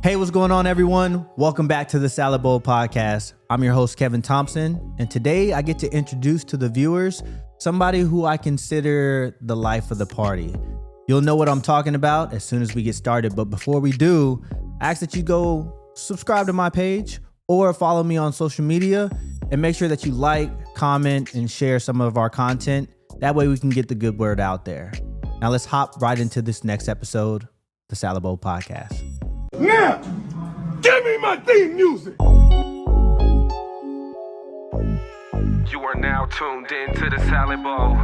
Hey, what's going on, everyone? Welcome back to the Salad Bowl Podcast. I'm your host, Kevin Thompson, and today I get to introduce to the viewers somebody who I consider the life of the party. You'll know what I'm talking about as soon as we get started, but before we do, I ask that you go subscribe to my page or follow me on social media and make sure that you like, comment, and share some of our content. That way we can get the good word out there. Now let's hop right into this next episode, the Salad Bowl Podcast. Now, give me my theme music. You are now tuned in to the Salad Bowl.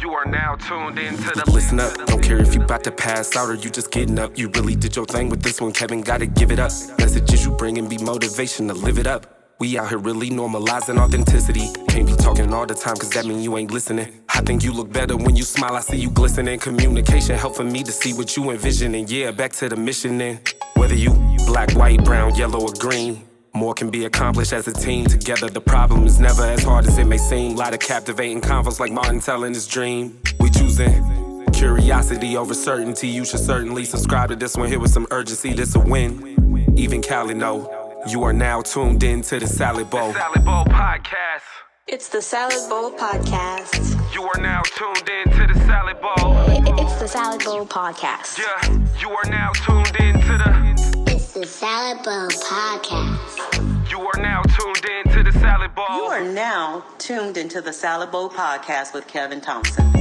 You are now tuned in to the... Listen up, don't care if you about to pass out or you just getting up. You really did your thing with this one, Kevin, gotta give it up. Messages you bring and be motivation to live it up. We out here really normalizing authenticity. Can't be talking all the time cause that mean you ain't listening. I think you look better when you smile, I see you glistening. Communication help for me to see what you envisioning. Yeah, back to the mission then. Whether you black, white, brown, yellow, or green, more can be accomplished as a team. Together the problem is never as hard as it may seem. Lot of captivating convos like Martin telling his dream. We choosing curiosity over certainty. You should certainly subscribe to this one here with some urgency. This a win. Even Cali know. You are now tuned in to the Salad Bowl. The Salad Bowl Podcast. It's the Salad Bowl Podcast. You are now tuned in to the Salad Bowl. It's the Salad Bowl Podcast. Yeah, you are now tuned in to the... It's the Salad Bowl Podcast. You are now tuned in to the Salad Bowl. You are now tuned into the Salad Bowl Podcast with Kevin Thompson.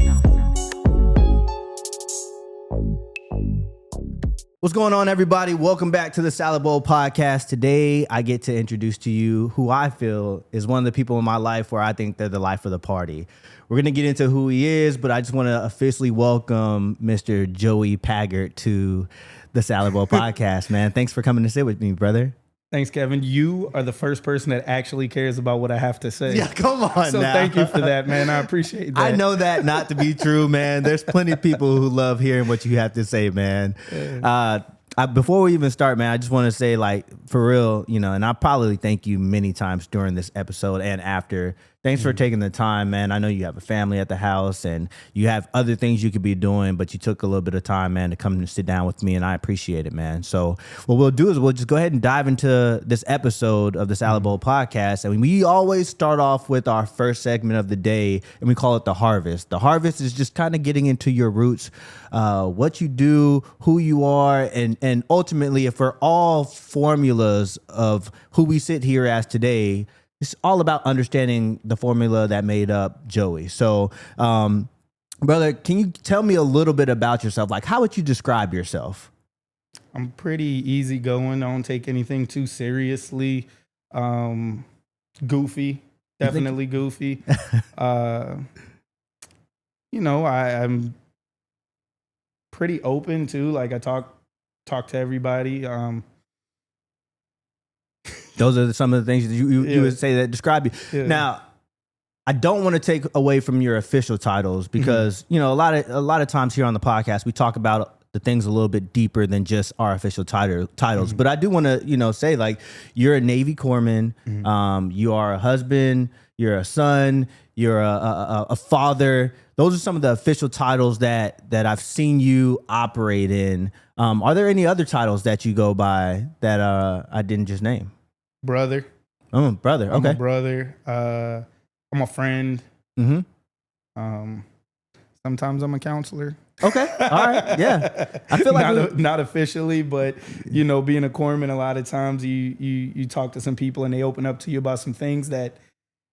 What's going on, everybody? Welcome back to the Salad Bowl Podcast. Today, I get to introduce to you who I feel is one of the people in my life where I think they're the life of the party. We're going to get into who he is, but I just want to officially welcome Mr. Joey Pagart to the Salad Bowl Podcast, man. Thanks for coming to sit with me, brother. Thanks, Kevin. You are the first person that actually cares about what I have to say. Yeah, come on so now. Thank you for that, man. I appreciate that. I know that not to be true, man. There's plenty of people who love hearing what you have to say, man. Before we even start, man, I just want to say, like, for real, you know, and I'll probably thank you many times during this episode and after. Thanks for taking the time, man. I know you have a family at the house and you have other things you could be doing, but you took a little bit of time, man, to come and sit down with me, and I appreciate it, man. So what we'll do is we'll just go ahead and dive into this episode of the Salad Bowl Podcast. And we always start off with our first segment of the day, and we call it the harvest. The harvest is just kind of getting into your roots, what you do, who you are, and ultimately, if we're all formulas of who we sit here as today, it's all about understanding the formula that made up Joey. So, brother, can you tell me a little bit about yourself? Like, how would you describe yourself? I'm pretty easygoing. I don't take anything too seriously. Goofy, definitely goofy. You know, I'm pretty open too. Like, I talk to everybody. Those are some of the things that you would say that describe you. Yeah. Now, I don't want to take away from your official titles because, you know, a lot of times here on the podcast, we talk about the things a little bit deeper than just our official titles. But I do want to, you know, say, like, you're a Navy corpsman. You are a husband. You're a son. You're a father. Those are some of the official titles that I've seen you operate in. Are there any other titles that you go by that I didn't just name? Brother. Oh, brother. Okay. I'm a brother. I'm a friend. Mm-hmm. Sometimes I'm a counselor. Okay. All right. Yeah. I feel like not officially, but, you know, being a corpsman, a lot of times you talk to some people and they open up to you about some things that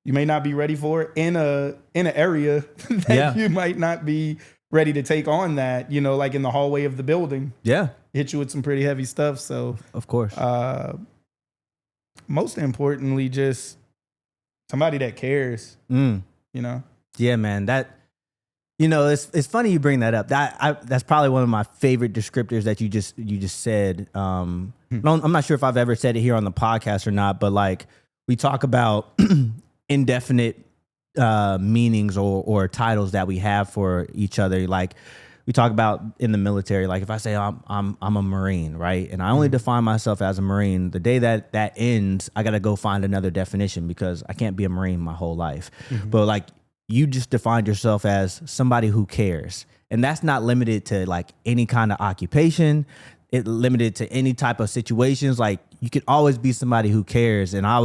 you may not be ready for in an area that you might not be ready to take on, that, you know, like in the hallway of the building. Yeah. Hit you with some pretty heavy stuff. So, of course. Most importantly, just somebody that cares, you know? Yeah, man. That, you know, it's funny you bring that up. That's probably one of my favorite descriptors that you just said. I'm not sure if I've ever said it here on the podcast or not, but, like, we talk about indefinite meanings or titles that we have for each other. Like, we talk about in the military, like, if I say I'm a Marine, right? And I only define myself as a Marine, the day that ends, I got to go find another definition because I can't be a Marine my whole life. But, like, you just defined yourself as somebody who cares. And that's not limited to, like, any kind of occupation. it limited to any type of situations. Like you could always be somebody who cares. And I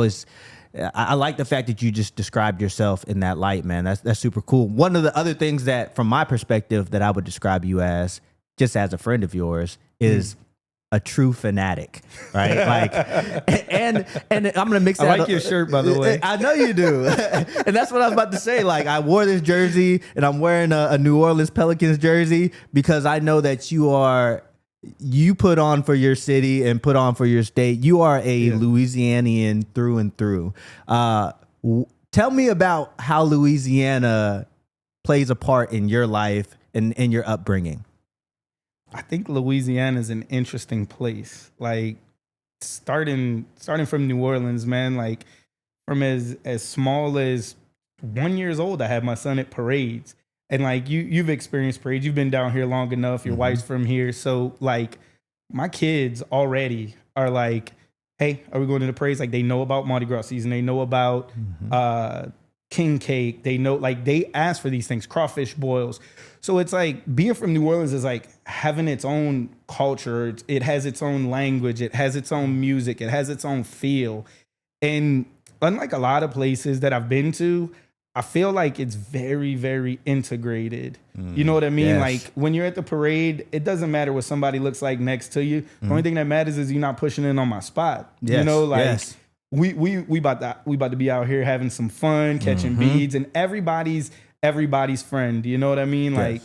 like the fact that you just described yourself in that light, man. That's super cool. One of the other things that, from my perspective, that I would describe you as, just as a friend of yours, is a true fanatic, right? Like, and I'm gonna mix that. I like up. your shirt, by the way. I know you do, and that's what I was about to say. Like, I wore this jersey, and I'm wearing a New Orleans Pelicans jersey because I know that you put on for your city and put on for your state. You are a Louisianian through and through. Tell me about how Louisiana plays a part in your life and in your upbringing. I think Louisiana is an interesting place. Like starting from New Orleans, man, like from as small as 1 year old, I had my son at parades. And like you've experienced parades. You've been down here long enough. Your wife's from here. So like my kids already are like, hey, are we going to the parades? Like they know about Mardi Gras season. They know about king cake. They know, like they ask for these things, crawfish boils. So it's like being from New Orleans is like having its own culture. It has its own language. It has its own music. It has its own feel. And unlike a lot of places that I've been to, I feel like it's very, very integrated. You know what I mean? Yes. Like when you're at the parade, it doesn't matter what somebody looks like next to you. The only thing that matters is you're not pushing in on my spot. Yes. You know, like Yes. we about to be out here having some fun, catching beads, and everybody's friend. You know what I mean? Yes. Like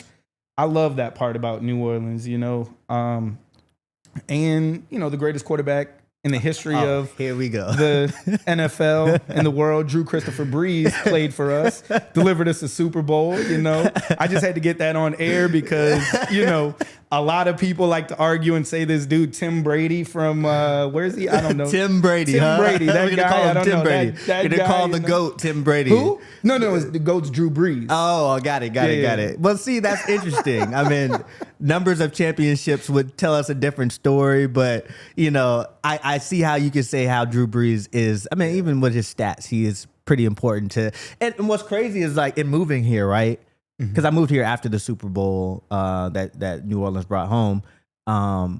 I love that part about New Orleans, you know. And you know, the greatest quarterback in the history of here we go. the NFL and the world, Drew Christopher Brees, played for us, delivered us a Super Bowl. You know, I just had to get that on air because, you know, a lot of people like to argue and say this dude, Tim Brady from, where is he? I don't know. Tim Brady, Tim huh? Brady, that We're gonna guy, call him I don't Tim know. Brady. That We're gonna guy, call the you know. GOAT No, Brady. Who? No, it's the GOAT's Drew Brees. Oh, got it. Yeah. Well, see, that's interesting. I mean, numbers of championships would tell us a different story, but you know, I see how you can say how Drew Brees is. I mean, even with his stats, he is pretty important to. And what's crazy is like in moving here, right? Because I moved here after the Super Bowl that New Orleans brought home. I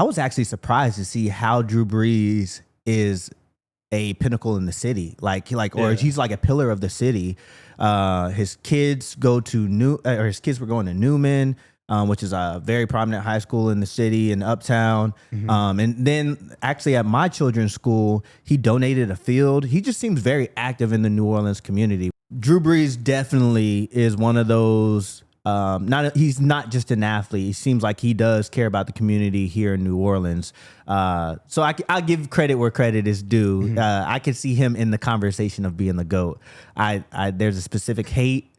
was actually surprised to see how Drew Brees is a pinnacle in the city, or he's like a pillar of the city. His kids were going to Newman, which is a very prominent high school in the city in Uptown. And then actually at my children's school, he donated a field. He just seems very active in the New Orleans community. Drew Brees definitely is one of those. He's not just an athlete. He seems like he does care about the community here in New Orleans. So I'll give credit where credit is due. I could see him in the conversation of being the GOAT. There's a specific hate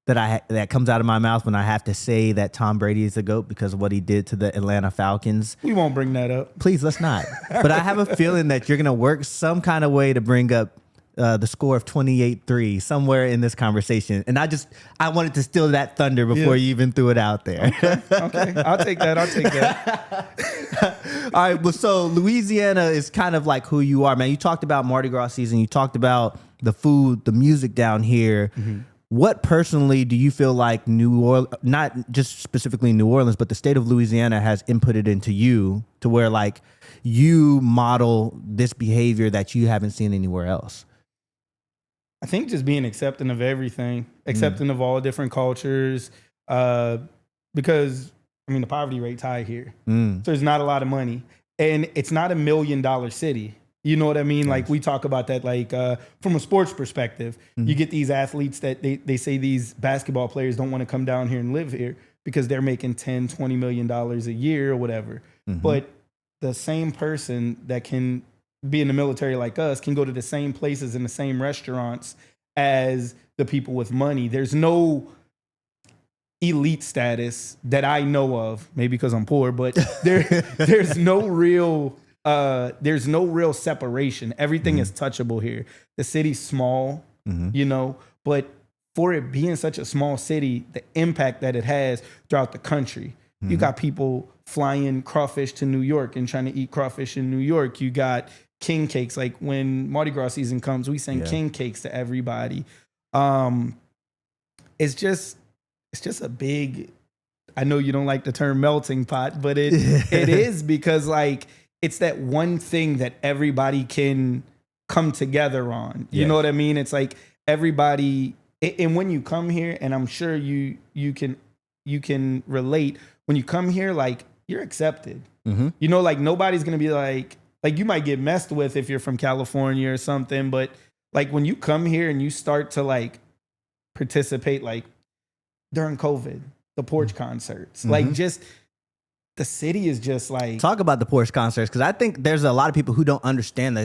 that comes out of my mouth when I have to say that Tom Brady is the GOAT because of what he did to the Atlanta Falcons. We won't bring that up. Please, let's not. But I have a feeling that you're going to work some kind of way to bring up the score of 28-3 somewhere in this conversation. And I wanted to steal that thunder before you even threw it out there. Okay. I'll take that. All right. Well, so Louisiana is kind of like who you are, man. You talked about Mardi Gras season. You talked about the food, the music down here. What personally do you feel like New Orleans, not just specifically New Orleans, but the state of Louisiana has inputted into you to where like you model this behavior that you haven't seen anywhere else? I think just being accepting of everything, accepting of all different cultures, because I mean the poverty rate's high here, so there's not a lot of money, and it's not $1 million city. You know what I mean? Yes. Like we talk about that, like from a sports perspective, you get these athletes that they say these basketball players don't want to come down here and live here because they're making $10-20 million a year or whatever. But the same person that can be in the military like us can go to the same places and the same restaurants as the people with money. There's no elite status that I know of, maybe because I'm poor, but there's no real separation. Everything is touchable here. The city's small, you know, but for it being such a small city, the impact that it has throughout the country. You got people flying crawfish to New York and trying to eat crawfish in New York. You got king cakes. Like when Mardi Gras season comes, we send king cakes to everybody. It's just a big I know you don't like the term melting pot, but it is, because like it's that one thing that everybody can come together on. You know what I mean? It's like everybody, and when you come here, and I'm sure you can relate, when you come here, like you're accepted. You know, like nobody's gonna be like you might get messed with if you're from California or something, but like when you come here and you start to like participate, like during COVID, the porch concerts, like just the city is just like, talk about the porch concerts, because I think there's a lot of people who don't understand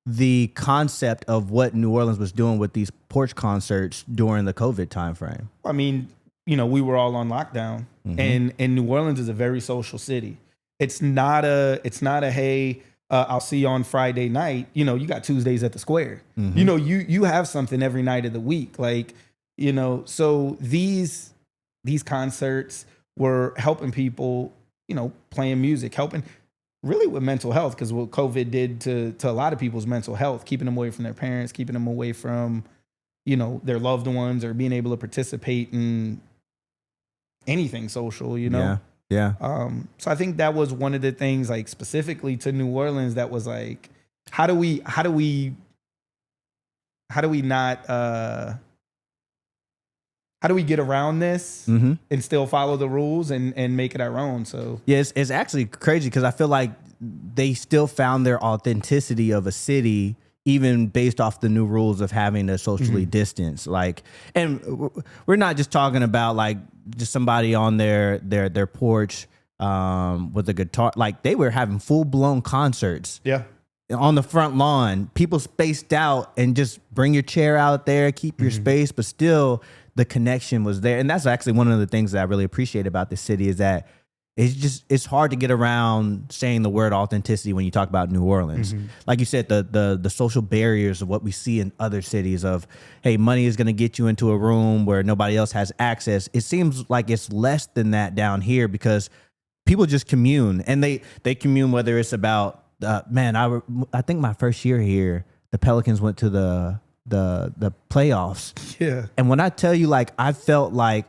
the concept of what New Orleans was doing with these porch concerts during the COVID timeframe. I mean, you know, we were all on lockdown, and New Orleans is a very social city. It's not a hey, I'll see you on Friday night. You know, you got Tuesdays at the Square. You know, you have something every night of the week. Like, you know, so these concerts were helping people, you know, playing music, helping really with mental health, because what COVID did to a lot of people's mental health, keeping them away from their parents, keeping them away from, you know, their loved ones, or being able to participate in anything social, you know? Yeah. So I think that was one of the things, like specifically to New Orleans, that was like, how do we get around this and still follow the rules and make it our own? So yeah, it's actually crazy, because I feel like they still found their authenticity of a city, even based off the new rules of having to socially distance. Like, and we're not just talking about like just somebody on their porch with a guitar. Like, they were having full blown concerts. Yeah. On the front lawn, people spaced out, and just bring your chair out there, keep your space, but still the connection was there. And that's actually one of the things that I really appreciate about this city, is that it's hard to get around saying the word authenticity when you talk about New Orleans. Like you said, the social barriers of what we see in other cities of, hey, money is going to get you into a room where nobody else has access. It seems like it's less than that down here, because people just commune, and they commune, whether it's about, I think my first year here, the Pelicans went to the playoffs. Yeah. And when I tell you, like, I felt like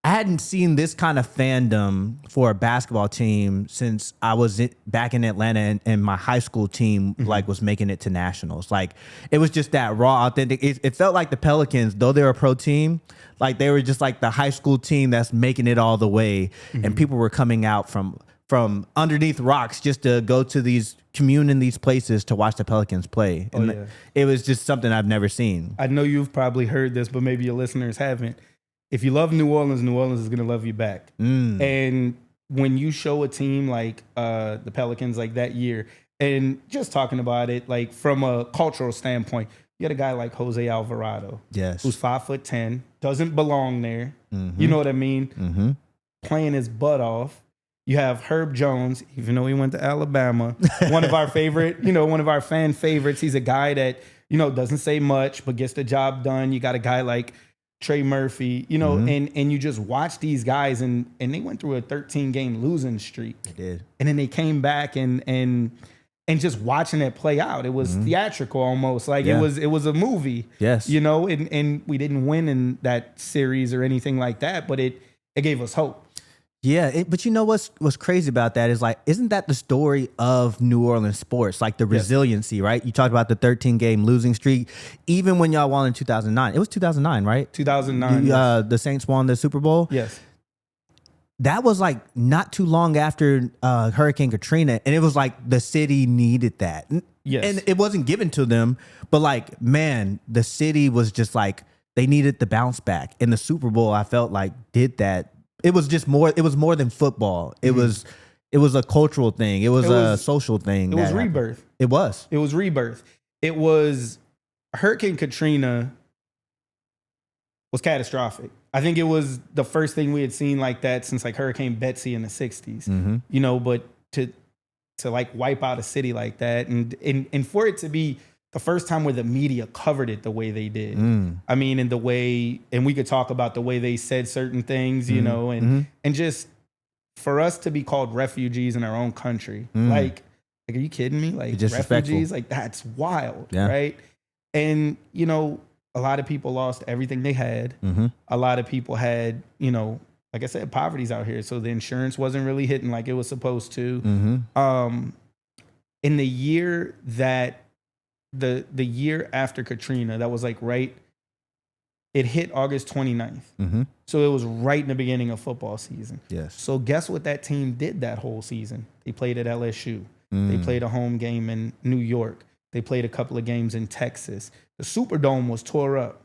I hadn't seen this kind of fandom for a basketball team since I was back in Atlanta, and my high school team like was making it to nationals. Like, it was just that raw, authentic. It felt like the Pelicans, though they're a pro team, like they were just like the high school team that's making it all the way. And people were coming out from underneath rocks just to go to these commune in these places to watch the Pelicans play. And it was just something I've never seen. I know you've probably heard this, but maybe your listeners haven't. If you love New Orleans, New Orleans is going to love you back. And when you show a team like the Pelicans, like that year, and just talking about it, like from a cultural standpoint, you got a guy like Jose Alvarado, who's 5'10", doesn't belong there. You know what I mean? Playing his butt off. You have Herb Jones, even though he went to Alabama, one of our favorite, you know, one of our fan favorites. He's a guy that, you know, doesn't say much, but gets the job done. You got a guy like Trey Murphy, you know, and you just watch these guys, and they went through a 13-game losing streak. They did. And then they came back, and just watching it play out, it was theatrical almost. Like it was a movie. Yes. You know, and we didn't win in that series or anything like that, but it gave us hope. Yeah, but you know what's crazy about that is, like, isn't that the story of New Orleans sports? Like the resiliency, right? You talked about the 13-game losing streak. Even when y'all won in 2009, it was 2009, right? 2009. The Saints won the Super Bowl. Yes. That was like not too long after Hurricane Katrina, and it was like the city needed that. Yes. And it wasn't given to them, but like, man, the city was just like, they needed the bounce back. And the Super Bowl, I felt like, did that. It was just more. It was more than football. It was a cultural thing. It was a social thing. It was rebirth. It was. It was rebirth. It was Hurricane Katrina was catastrophic. I think it was the first thing we had seen like that since like Hurricane Betsy in the 60s. You know, but to like wipe out a city like that, and for it to be the first time where the media covered it the way they did. I mean, in the way, and we could talk about the way they said certain things, you know, and just for us to be called refugees in our own country, like, are you kidding me? Like, refugees, like, that's wild, right? And, you know, a lot of people lost everything they had. A lot of people had, you know, like I said, poverty's out here. So the insurance wasn't really hitting like it was supposed to. In the year that the year after Katrina, that was like it hit August 29th. So it was right in the beginning of football season. Yes. So guess what that team did that whole season? They played at LSU. They played a home game in New York. They played a couple of games in Texas. The Superdome was tore up,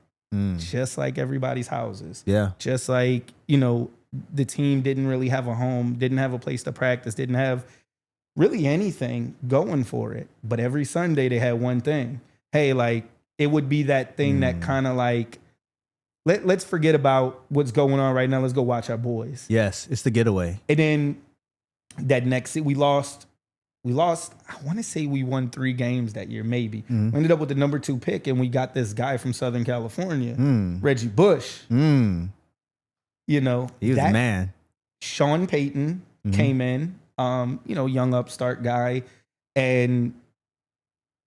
just like everybody's houses. Yeah. Just like, the team didn't really have a home, didn't have a place to practice, didn't have really anything going for it. But every Sunday they had one thing. Hey, like, it would be that thing that kind of like, let's forget about what's going on right now. Let's go watch our boys. Yes, it's the getaway. And then that next, we lost. I want to say we won 3 games that year, maybe. We ended up with the number 2 pick, and we got this guy from Southern California, Reggie Bush. He was a man. Sean Payton came in, young upstart guy, and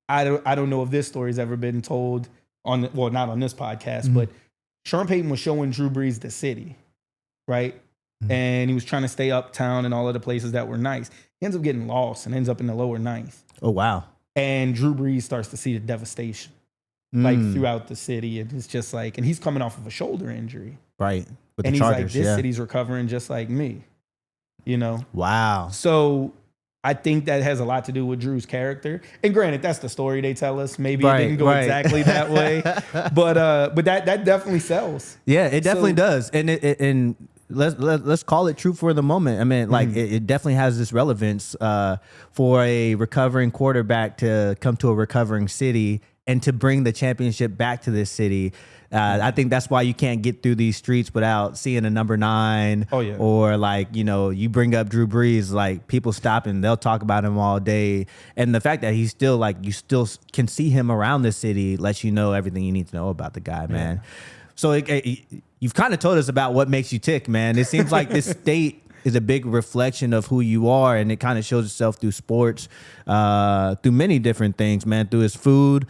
I don't know if this story's ever been told not on this podcast, but Sean Payton was showing Drew Brees the city, right? And he was trying to stay uptown and all of the places that were nice. He ends up getting lost and ends up in the lower 9th. Oh, wow. And Drew Brees starts to see the devastation like throughout the city. And it's just like, and he's coming off of a shoulder injury. Right. With and the he's Chargers, like, this city's recovering just like me, Wow. So I think that has a lot to do with Drew's character. And granted, that's the story they tell us. Maybe it didn't go exactly that way, but that definitely sells. Yeah, it definitely does. And let's call it true for the moment. I mean, like it definitely has this relevance for a recovering quarterback to come to a recovering city and to bring the championship back to this city. I think that's why you can't get through these streets without seeing a number 9. Oh, yeah. Or like, you bring up Drew Brees, like people stop and they'll talk about him all day. And the fact that he's still like, you still can see him around the city lets you know everything you need to know about the guy, man. So you've kind of told us about what makes you tick, man. It seems like this state is a big reflection of who you are, and it kind of shows itself through sports, through many different things, man, through his food.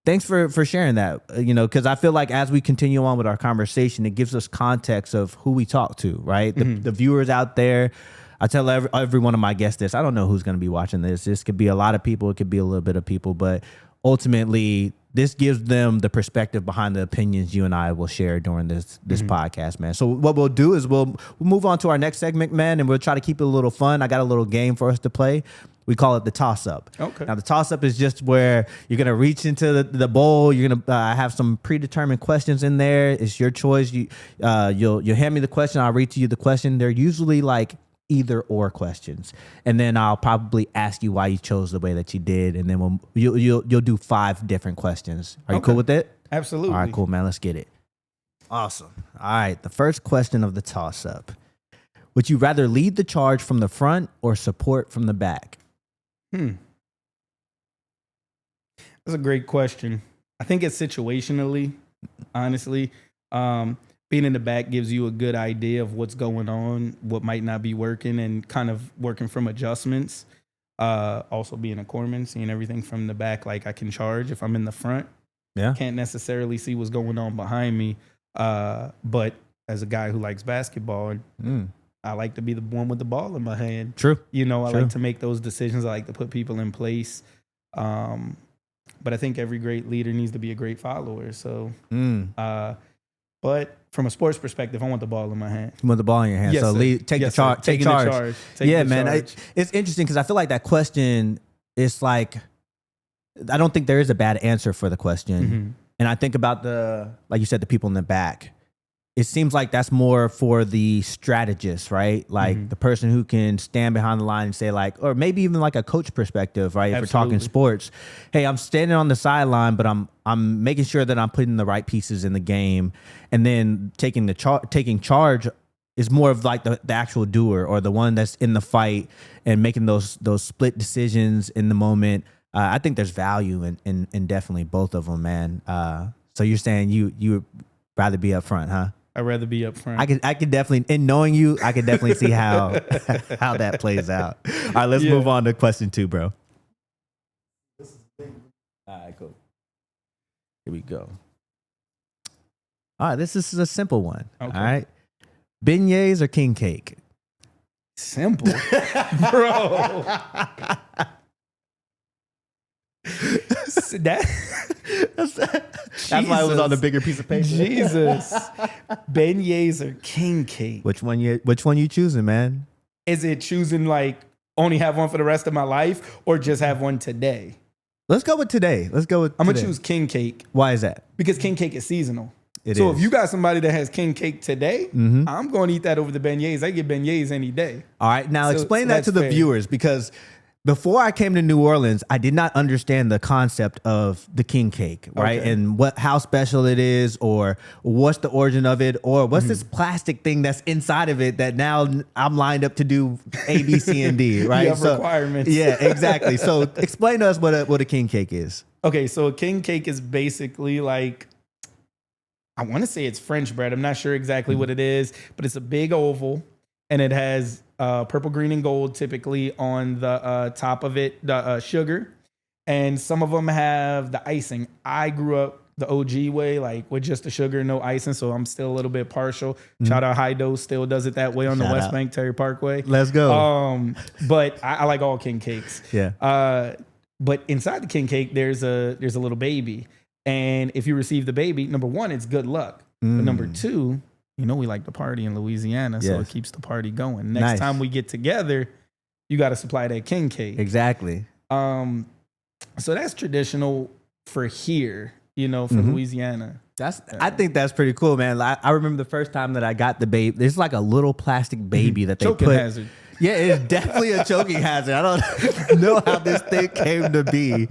Thanks for sharing that, because I feel like as we continue on with our conversation, it gives us context of who we talk to, right? The viewers out there. I tell every one of my guests this. I don't know who's going to be watching this. This could be a lot of people. It could be a little bit of people, but ultimately, this gives them the perspective behind the opinions you and I will share during this podcast, man. So what we'll do is we'll move on to our next segment, man, and we'll try to keep it a little fun. I got a little game for us to play. We call it the toss-up. Okay. Now, the toss-up is just where you're going to reach into the bowl. You're going to have some predetermined questions in there. It's your choice. You'll hand me the question. I'll read to you the question. They're usually like either or questions, and then I'll probably ask you why you chose the way that you did, and then you'll do 5 different questions. Are you cool with it? Absolutely. All right, cool, man. Let's get it. Awesome. All right, the first question of the toss-up: would you rather lead the charge from the front or support from the back? That's a great question. I think it's situationally, honestly. Being in the back gives you a good idea of what's going on, what might not be working, and kind of working from adjustments. Also being a corpsman, seeing everything from the back, like I can charge if I'm in the front. Yeah. Can't necessarily see what's going on behind me. But as a guy who likes basketball, I like to be the one with the ball in my hand. True. I like to make those decisions. I like to put people in place. But I think every great leader needs to be a great follower. So, but from a sports perspective, I want the ball in my hand. You want the ball in your hand. Yes, so take the charge. Take charge. Yeah, man. It's interesting because I feel like that question is like, I don't think there is a bad answer for the question. And I think about like you said, the people in the back. It seems like that's more for the strategist, right? Like the person who can stand behind the line and say like, or maybe even like a coach perspective, right? If we're talking sports, hey, I'm standing on the sideline, but I'm making sure that I'm putting the right pieces in the game, and then taking charge is more of like the actual doer or the one that's in the fight and making those split decisions in the moment. I think there's value in definitely both of them, man. So you're saying you would rather be up front, huh? I'd rather be up front. I could definitely, in knowing you, I could definitely see how that plays out. All right, let's move on to question 2, bro. All right, cool. Here we go. All right, this is a simple one. Okay. All right. Beignets or king cake? Simple, bro. That's why it was on a bigger piece of paper. Jesus, beignets or king cake? Which one you choosing, man? Is it choosing like only have one for the rest of my life or just have one today? Let's go with today. I'm gonna choose king cake. Why is that? Because king cake is seasonal. So if you got somebody that has king cake today, I'm going to eat that over the beignets. I get beignets any day. All right, now explain that that's to the fair. viewers, because before I came to New Orleans, I did not understand the concept of the king cake, right? Okay. And how special it is, or what's the origin of it, or what's this plastic thing that's inside of it that now I'm lined up to do A, B, C, and D, right? You have requirements. Yeah, exactly. So explain to us what a king cake is. Okay, so a king cake is basically like, I want to say it's French bread. I'm not sure exactly what it is, but it's a big oval and it has purple, green, and gold typically on the top of it, the sugar. And some of them have the icing. I grew up the OG way, like with just the sugar, no icing. So I'm still a little bit partial. Shout out High Dose, still does it that way on the West Bank, Terry Parkway. Let's go. But I like all king cakes. Yeah. But inside the king cake, there's a little baby. And if you receive the baby, number one, it's good luck. But number two, we like to party in Louisiana, so it keeps the party going. Next time we get together, you got to supply that king cake. Exactly. So that's traditional for here, for Louisiana. I think that's pretty cool, man. I remember the first time that I got the baby. There's like a little plastic baby that they Choking put. hazard. Yeah, it's definitely a choking hazard. I don't know how this thing came to be.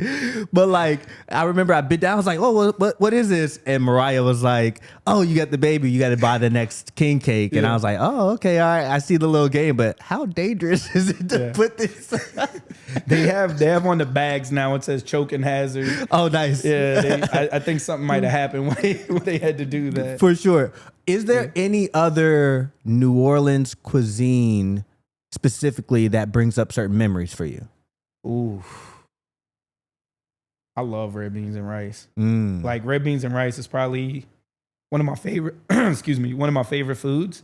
But like, I remember I bit down. I was like, oh, what is this? And Mariah was like, oh, you got the baby. You got to buy the next king cake. And I was like, oh, okay, all right. I see the little game. But how dangerous is it to put this? They have on the bags now. It says choking hazard. Oh, nice. Yeah, I think something might have happened when they had to do that. For sure. Is there any other New Orleans cuisine specifically that brings up certain memories for you? Ooh, I love red beans and rice. Like red beans and rice is probably one of my favorite. One of my favorite foods.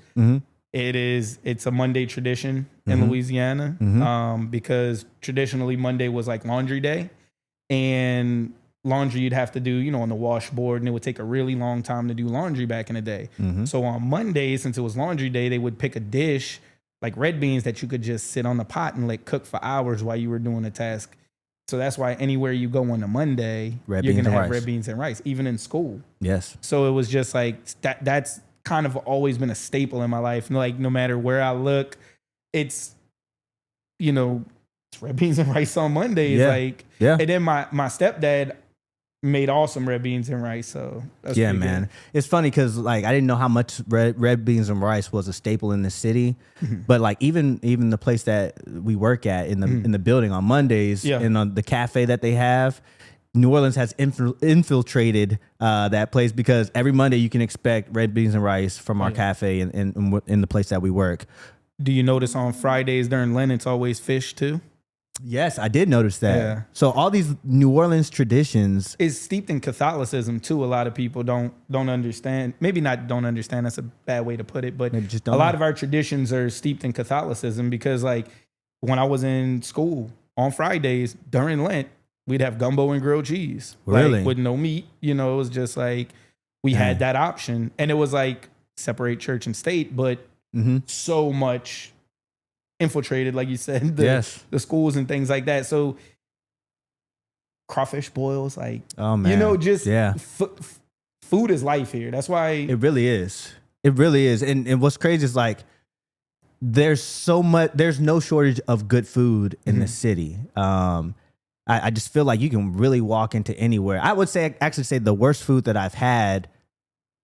It's a Monday tradition in Louisiana, because traditionally Monday was like laundry day, and laundry you'd have to do, on the washboard, and it would take a really long time to do laundry back in the day. So on Monday, since it was laundry day, they would pick a dish like red beans that you could just sit on the pot and let cook for hours while you were doing a task. So that's why anywhere you go on a Monday, you're going to have red beans and rice, even in school. Yes. So it was just like, that's kind of always been a staple in my life. Like no matter where I look, it's, it's red beans and rice on Mondays. And then my stepdad made awesome red beans and rice. So that's pretty man. good. It's funny because like I didn't know how much red beans and rice was a staple in the city, but like even the place that we work at in the building on Mondays and on the cafe that they have, New Orleans has infiltrated that place, because every Monday you can expect red beans and rice from our cafe in the place that we work. Do you notice on Fridays during Lent it's always fish too? Yes, I did notice that. Yeah. So all these New Orleans traditions is steeped in Catholicism too. A lot of people don't understand. Maybe not don't understand. That's a bad way to put it. But a lot of our traditions are steeped in Catholicism, because like when I was in school on Fridays during Lent, we'd have gumbo and grilled cheese. Really? Like, with no meat. It was just like we had that option. And it was like separate church and state, but so much infiltrated, like you said, the schools and things like that. So crawfish boils, like, oh man, food is life here. That's why it really is. It really is. And what's crazy is like there's no shortage of good food in the city. I just feel like you can really walk into anywhere. I would say the worst food that I've had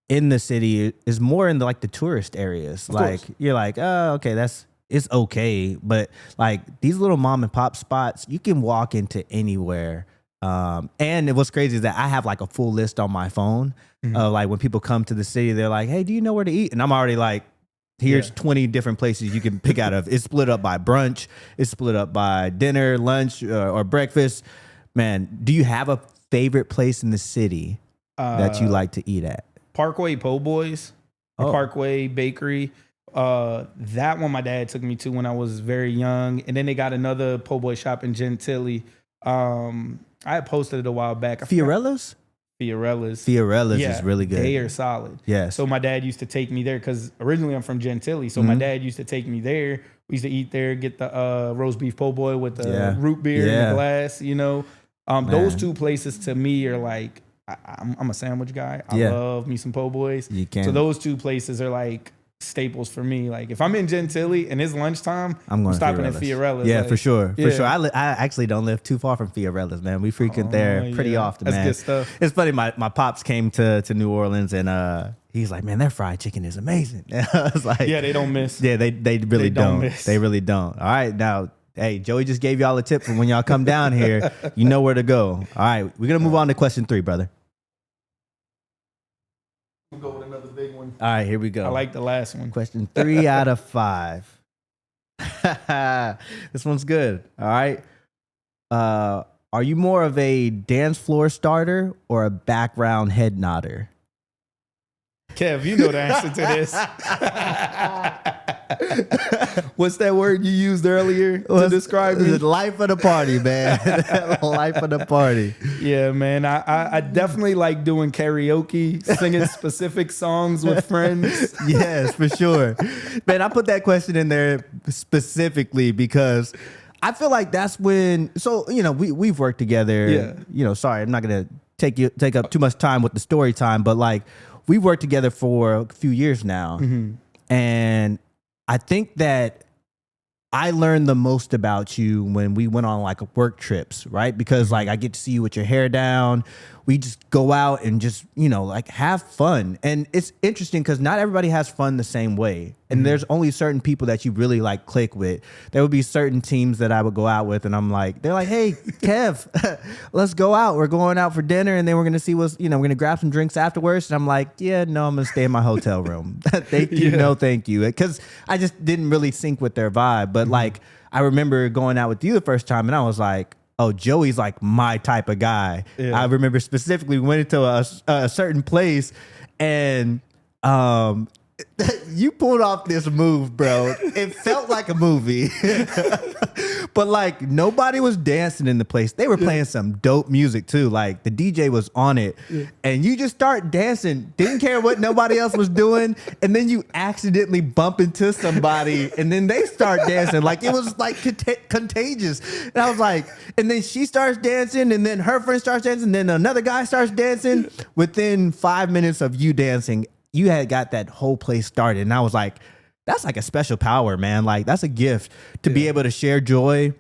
in the city is more in the tourist areas. Like you're like, oh, okay, it's okay. But like these little mom and pop spots, you can walk into anywhere. And what's crazy is that I have like a full list on my phone. Like when people come to the city, they're like, hey, do you know where to eat? And I'm already like, here's 20 different places you can pick out of. It's split up by brunch. It's split up by dinner, lunch, or breakfast. Man, do you have a favorite place in the city that you like to eat at? Parkway Po' Boys, or Parkway Bakery. That one my dad took me to when I was very young. And then they got another po' boy shop in Gentilly. I had posted it a while back. Fiorella's? Fiorella's Is really good. They are solid. Yes. So my dad used to take me there because originally I'm from Gentilly. So my dad used to take me there. We used to eat there, get the roast beef po' boy with the root beer in the glass, you know. Those two places to me are like, I'm a sandwich guy. I love me some po' boys. You can. So those two places are like staples for me. Like if I'm in Gentilly and it's lunchtime, I'm stopping at Fiorella's. Yeah, like, for sure. I actually don't live too far from Fiorella's, man. We frequent there pretty often, man. That's good stuff. It's funny. My pops came to New Orleans and he's like, man, their fried chicken is amazing. I was like, yeah, they don't miss. Yeah, they really don't. Miss. They really don't. All right, now. Hey, Joey just gave y'all a tip for when y'all come down here. You know where to go. All right, we're going to move on to question 3, brother. We'll go with another big one. All right, here we go. I like the last one. Question 3 out of 5. This one's good. All right. Are you more of a dance floor starter or a background head nodder? Kev, you know the answer to this. What's that word you used earlier to describe me? The life of the party, man. Life of the party. Yeah, man. I definitely like doing karaoke, singing specific songs with friends. Yes, for sure. Man, I put that question in there specifically because I feel like that's when, so, you know, we've worked together. Yeah. You know, sorry, I'm not going to take up too much time with the story time, but like we've worked together for a few years now. Mm-hmm. And I think that I learned the most about you when we went on like work trips, right? Because like I get to see you with your hair down. We just go out and just, you know, like have fun. And it's interesting because not everybody has fun the same way. And there's only certain people that you really like click with. There would be certain teams that I would go out with and I'm like, they're like, hey, Kev, let's go out. We're going out for dinner and then we're going to see what's, you know, we're going to grab some drinks afterwards. And I'm like, yeah, no, I'm going to stay in my hotel room. Thank you. No, thank you. Because I just didn't really sync with their vibe. But like, I remember going out with you the first time and I was like, oh, Joey's like my type of guy. Yeah. I remember specifically we went into a certain place and you pulled off this move, bro. It felt like a movie. But like nobody was dancing in the place. They were playing some dope music too. Like the DJ was on it. And you just start dancing. Didn't care what nobody else was doing. And then you accidentally bump into somebody and then they start dancing. Like it was like contagious. And I was like, and then she starts dancing and then her friend starts dancing. And then another guy starts dancing. Within 5 minutes of you dancing, you had got that whole place started. And I was like, that's like a special power, man. Like that's a gift to be able to share joy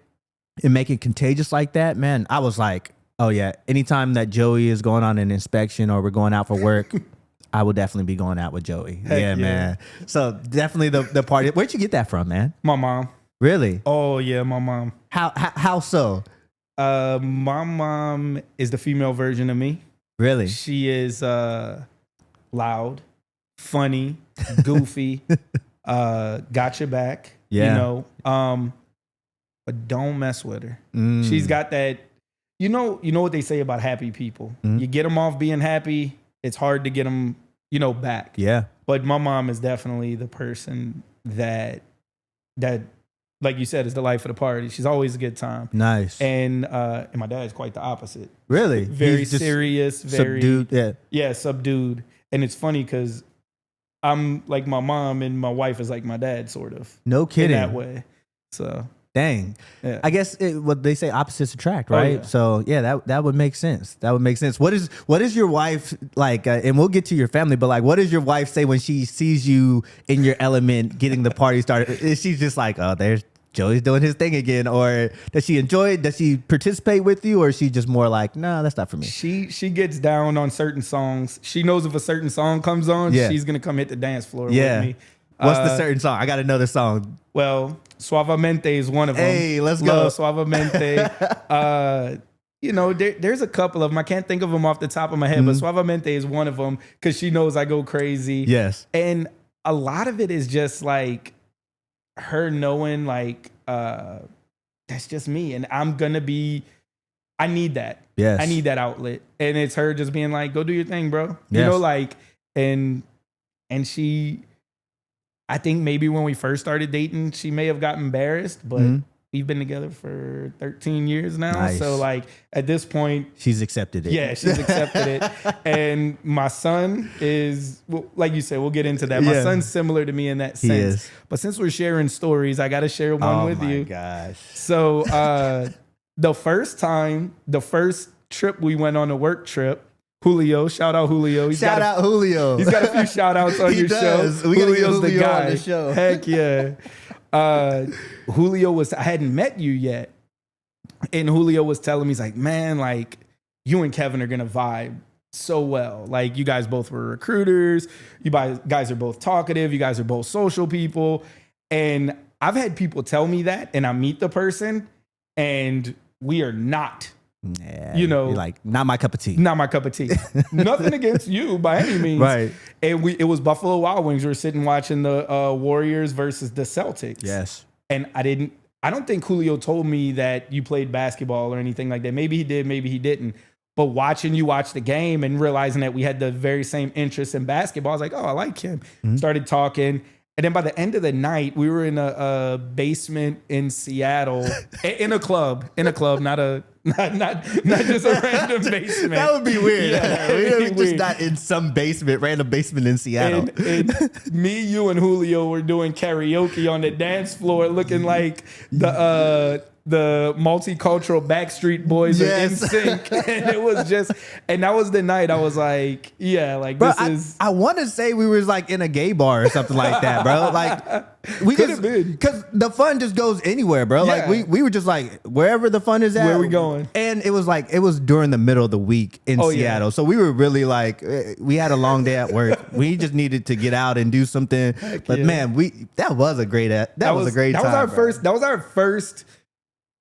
and make it contagious like that, man. I was like, oh yeah, anytime that Joey is going on an inspection or we're going out for work, I will definitely be going out with Joey. Yeah, man. So definitely the party. Where'd you get that from, man? My mom. Really? Oh yeah, my mom. How so? My mom is the female version of me. Really? She is loud, funny, goofy, got your back, you know, but don't mess with her. She's got that, you know what they say about happy people. You get them off being happy, it's hard to get them, you know, back. Yeah. But my mom is definitely the person that like you said, is the life of the party. She's always a good time. Nice. And my dad is quite the opposite. Really? Very serious, very subdued. Yeah, subdued. And it's funny because I'm like my mom and my wife is like my dad, sort of. No kidding. In that way. So. Dang. Yeah. I guess what they say, opposites attract, right? Oh, yeah. So yeah, that would make sense. That would make sense. What is your wife like? And we'll get to your family, but like, what does your wife say when she sees you in your element, getting the party started? Is she just like, oh, there's Joey's doing his thing again, or does she enjoy it? Does she participate with you, or is she just more like, nah, that's not for me? She gets down on certain songs. She knows if a certain song comes on, she's gonna come hit the dance floor with me. What's the certain song? I got another song. Well, Suavemente is one of them. Hey, let's go. Suavemente. You know, there's a couple of them. I can't think of them off the top of my head, but Suavemente is one of them because she knows I go crazy. Yes. And a lot of it is just like her knowing like, that's just me. And I need that. Yes. I need that outlet. And it's her just being like, go do your thing, bro. You know, like, and she I think maybe when we first started dating, she may have gotten embarrassed, but we've been together for 13 years now. Nice. So like at this point, She's accepted it. yeah, she's accepted it. And my son is, well, like you said, we'll get into that. My Yeah. son's similar to me in that sense. is. But since we're sharing stories, I got to share one with you. Oh my gosh. So the first trip we went on a work trip, Julio, shout out Julio. Shout out Julio. He's got a few shout outs on He your does. show. We gotta get Julio's the Julio on guy. the show. Heck yeah. Julio I hadn't met you yet. And Julio was telling me, he's like, man, like you and Kevin are going to vibe so well. Like you guys both were recruiters. You guys are both talkative. You guys are both social people. And I've had people tell me that and I meet the person and we are not. Yeah, You know, you're like, not my cup of tea. Not my cup of tea. Nothing against you by any means. Right. And it was Buffalo Wild Wings. We were sitting watching the Warriors versus the Celtics. Yes. And I don't think Julio told me that you played basketball or anything like that. Maybe he did, maybe he didn't. But watching you watch the game and realizing that we had the very same interest in basketball, I was like, oh, I like him. Started talking. And then by the end of the night, we were in a basement in Seattle, in a club, not just a random basement. That would be weird. Yeah, we it'd were be just weird. not in some random basement in Seattle. And me, you, and Julio were doing karaoke on the dance floor, looking like the multicultural Backstreet Boys Yes. are in sync. And it was just, and that was the night I was like, yeah, like Bro, this is. I want to say we was like in a gay bar or something like that, bro. Like we Could just have been. because the fun just goes anywhere, bro. Like Yeah. we were just like wherever the fun is at. Where we going? And it was during the middle of the week in Oh, yeah. Seattle, so we were really like we had a long day at work. We just needed to get out and do something. But yeah. man, that was a great time. That was our bro. first. That was our first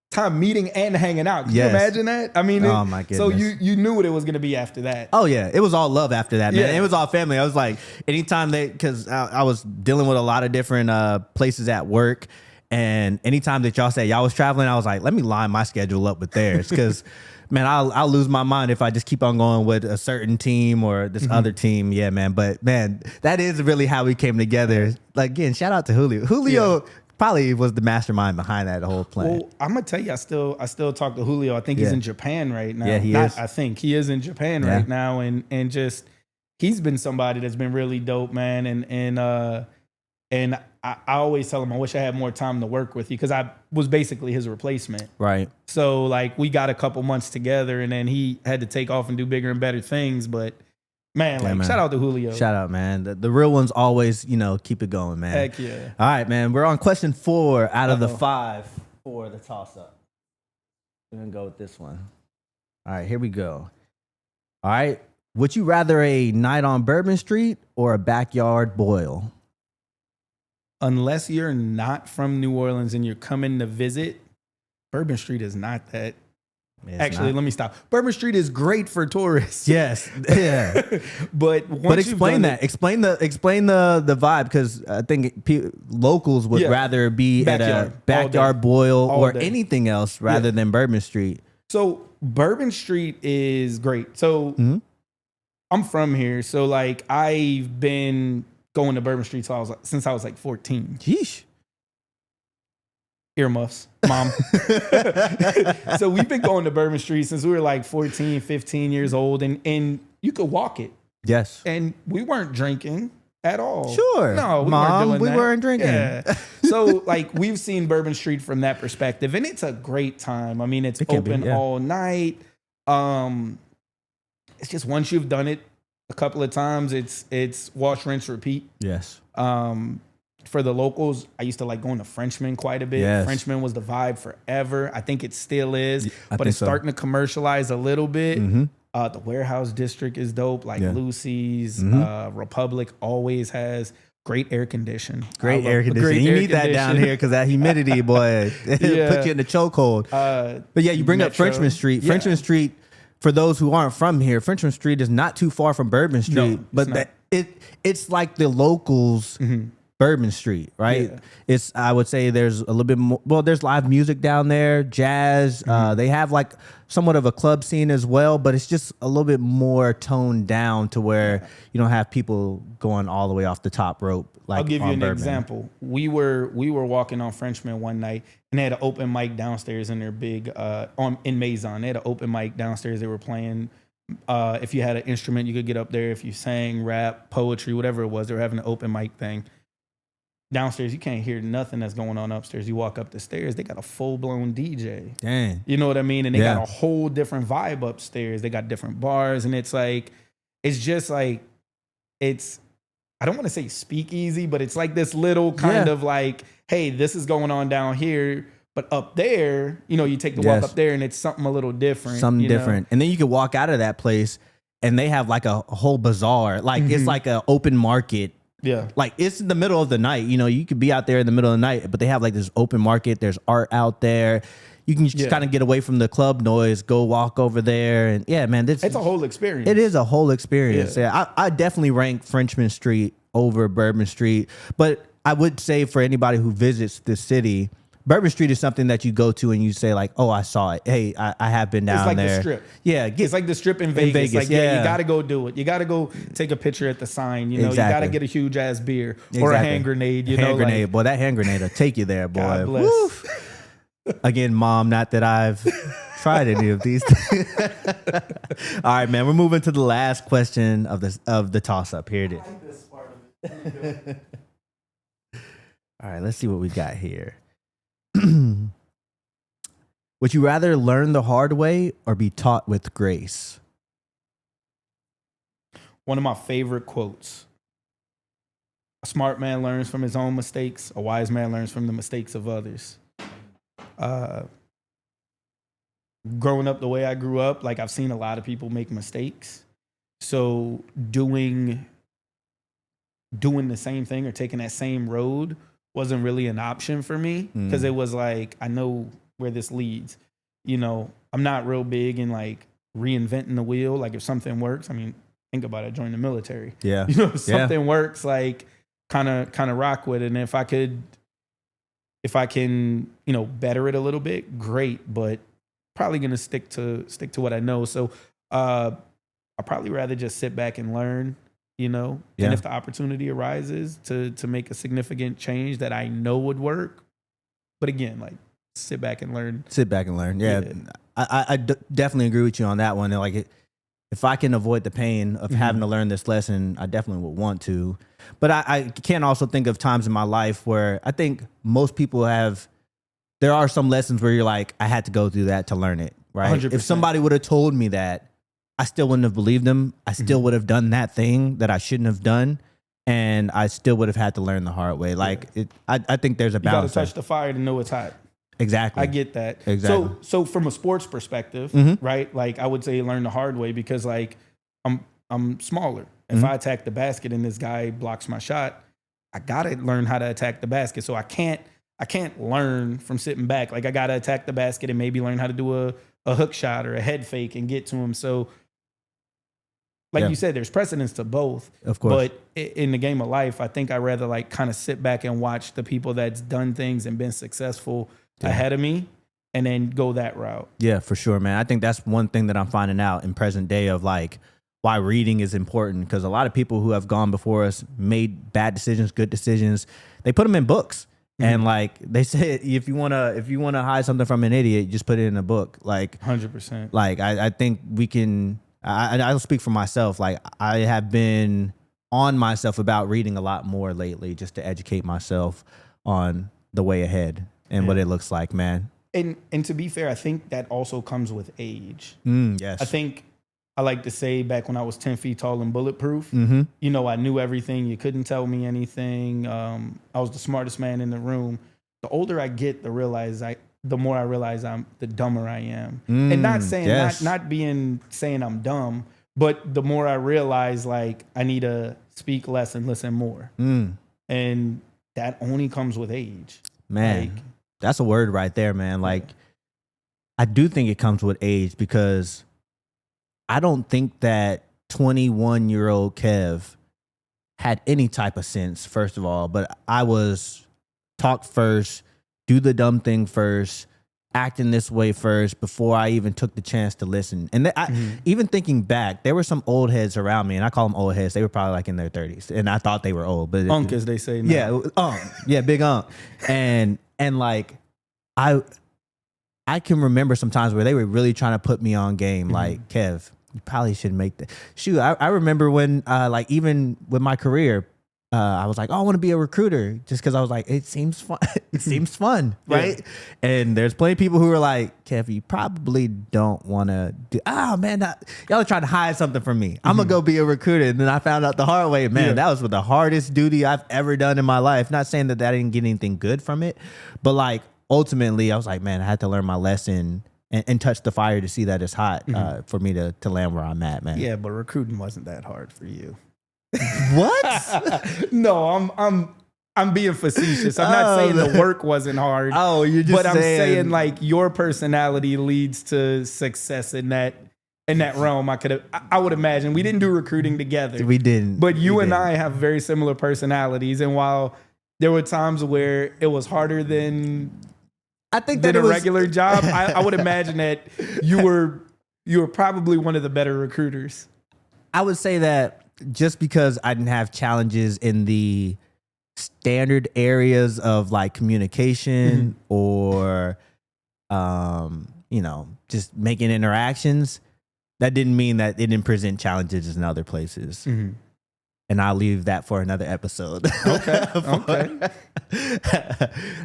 time meeting and hanging out. Can Yes. you imagine that? I mean, Oh, my so goodness. you knew what it was going to be after that. Oh yeah, it was all love after that, man. Yeah. It was all family. I was like, anytime because I was dealing with a lot of different places at work, and anytime that y'all said y'all was traveling, I was like, let me line my schedule up with theirs, because man, I'll lose my mind if I just keep on going with a certain team or this other team. Yeah, man. But man, that is really how we came together. Like again, shout out to Julio. Julio. Probably was the mastermind behind that whole plan. Well, I'm gonna tell you, I still talk to Julio. I think he's Yeah. in Japan right now. Yeah, he is. I think he is in Japan Yeah. right now, and just he's been somebody that's been really dope, man. And I always tell him I wish I had more time to work with you, because I was basically his replacement. Right. So like we got a couple months together, and then he had to take off and do bigger and better things. But man, Yeah, like man. shout out to Julio. Shout out, man. The real ones always, keep it going, man. Heck yeah. All right, man. We're on question 4 out of the Uh-oh. 5 for the toss-up. We're going to go with this one. All right, here we go. All right. Would you rather a night on Bourbon Street or a backyard boil? Unless you're not from New Orleans and you're coming to visit, Bourbon Street is not that. It's Actually, not. let me stop. Bourbon Street is great for tourists. Yes. Yeah. But But explain that. Explain the vibe, because I think locals would Yeah. rather be Backyard, at a all backyard day. boil All or day. anything else rather than Bourbon Street. So Bourbon Street is great. So Mhm. I'm from here. So like I've been going to Bourbon Street since I was like 14. Sheesh. Earmuffs, mom. So we've been going to Bourbon Street since we were like 14, 15 years old, and you could walk it. Yes. And we weren't drinking at all. Sure. No, we Mom, weren't doing we that. weren't drinking. Yeah. So like we've seen Bourbon Street from that perspective, and it's a great time. I mean, it's It can be, open yeah. all night. It's just once you've done it a couple of times, it's wash, rinse, repeat. Yes. For the locals, I used to like going to Frenchman quite a bit. Yes. Frenchman was the vibe forever. I think it still is, I but think it's so. starting to commercialize a little bit. Mhm. The Warehouse District is dope. Like Yeah. Lucy's, Republic always has great air condition. Great I air love conditioning. great You air need that down condition. here because that humidity, boy, it'll Yeah. put you in the chokehold. But yeah, you bring up Metro. Frenchman Street. Yeah. Frenchman Street, for those who aren't from here, Frenchman Street is not too far from Bourbon Street. it's but not. it's like the locals Bourbon Street, right? Yeah. It's, I would say there's a little bit more, well, there's live music down there, jazz. They have like somewhat of a club scene as well, but it's just a little bit more toned down to where you don't have people going all the way off the top rope. Like I'll give you an Bourbon. example. We were walking on Frenchman one night, and they had an open mic downstairs in their big in Maison. They had an open mic downstairs. They were playing. If you had an instrument, you could get up there. If you sang, rap, poetry, whatever it was, they were having an open mic thing. Downstairs, you can't hear nothing that's going on upstairs. You walk up the stairs, they got a full-blown DJ. Dang. You know what I mean? And they got a whole different vibe upstairs. They got different bars, and it's like, it's just like, it's, I don't want to say speakeasy, but it's like this little kind of like, hey, this is going on down here, but up there, you know, you take the walk up there, and it's something a little different. Something different. And then you could walk out of that place, and they have like a whole bazaar. Like, it's like an open market. Yeah. Like, it's in the middle of the night. You know, you could be out there in the middle of the night, but they have like this open market. There's art out there. You can just kind of get away from the club noise, go walk over there. And yeah, man, it's a whole experience. It is a whole experience. Yeah, I definitely rank Frenchman Street over Bourbon Street. But I would say for anybody who visits the city, Bourbon Street is something that you go to and you say like, oh, I saw it. Hey, I have been down there. It's like the Strip. Yeah. It's like the Strip in Vegas. Like, you got to go do it. You got to go take a picture at the sign. You know, you got to get a huge ass beer or a hand grenade. You know, grenade. like, boy, that hand grenade will take you there, boy. God bless. Woof. Again, Mom, not that I've tried any of these things. All right, man, we're moving to the last question of the toss-up. Here it is. All right, let's see what we got here. Would you rather learn the hard way or be taught with grace? One of my favorite quotes. A smart man learns from his own mistakes. A wise man learns from the mistakes of others. Growing up the way I grew up, like, I've seen a lot of people make mistakes. So doing the same thing or taking that same road wasn't really an option for me, because it was like, I know where this leads. You know, I'm not real big in like reinventing the wheel. Like, if something works, I mean, think about it, join the military. Yeah. You know, if something works, like, kind of rock with it. And if I can, you know, better it a little bit, great, but probably going to stick to what I know. So I'd probably rather just sit back and learn, you know, and if the opportunity arises to make a significant change that I know would work. But again, like, sit back and learn. Yeah. I definitely agree with you on that one. Like, if I can avoid the pain of having to learn this lesson, I definitely would want to. But I can also think of times in my life where I think most people there are some lessons where you're like, I had to go through that to learn it, right? 100%. If somebody would have told me that, I still wouldn't have believed them. I still would have done that thing that I shouldn't have done. And I still would have had to learn the hard way. Like, I think there's a balance. You got to touch the fire to know it's hot. Exactly. I get that. Exactly. So from a sports perspective, right? Like, I would say learn the hard way, because like I'm smaller. If I attack the basket and this guy blocks my shot, I gotta learn how to attack the basket. So I can't learn from sitting back. Like, I gotta attack the basket and maybe learn how to do a hook shot or a head fake and get to him. So like you said, there's precedence to both. Of course. But in the game of life, I think I'd rather like kind of sit back and watch the people that's done things and been successful ahead of me, and then go that route. Yeah, for sure, man. I think that's one thing that I'm finding out in present day of like why reading is important, because a lot of people who have gone before us made bad decisions, good decisions. They put them in books. And like they said, if you wanna hide something from an idiot, just put it in a book. Like 100%. Like I think we can. I'll speak for myself. Like, I have been on myself about reading a lot more lately, just to educate myself on the way ahead and what it looks like, man. And to be fair, I think that also comes with age. Yes. I think I like to say, back when I was 10 feet tall and bulletproof, you know, I knew everything. You couldn't tell me anything. I was the smartest man in the room. The older I get, the more I realize the dumber I am. And not saying, saying I'm dumb, but the more I realize, like, I need to speak less and listen more. And that only comes with age. Man, like, that's a word right there, man. Like, I do think it comes with age, because I don't think that 21-year-old Kev had any type of sense, first of all, but I was talk first, do the dumb thing first, acting this way first before I even took the chance to listen. And even thinking back, there were some old heads around me, and I call them old heads. They were probably like in their 30s, and I thought they were old. But Unk, as they say now. Yeah, big unk. And like I can remember some times where they were really trying to put me on game, like, Kev, you probably should make that. Shoot, I remember when like even with my career, I was like, oh, I want to be a recruiter just because I was like, it seems fun. It seems fun, right? Yeah. And there's plenty of people who are like, Kev, you probably don't want to do. Oh man, y'all are trying to hide something from me. I'm gonna go be a recruiter, and then I found out the hard way. Man, that was the hardest duty I've ever done in my life. Not saying that I didn't get anything good from it, but like ultimately, I was like, man, I had to learn my lesson and touch the fire to see that it's hot for me to land where I'm at, man. Yeah, but recruiting wasn't that hard for you. What? No, I'm being facetious. I'm not saying the work wasn't hard. Oh, you're just I'm saying like your personality leads to success in that realm. I would imagine we didn't do recruiting together. We didn't. But you and I have very similar personalities, and while there were times where it was harder than I think that a regular job, I would imagine that you were probably one of the better recruiters. I would say that just because I didn't have challenges in the standard areas of like communication or, just making interactions, that didn't mean that it didn't present challenges in other places. Mm-hmm. And I'll leave that for another episode. Okay.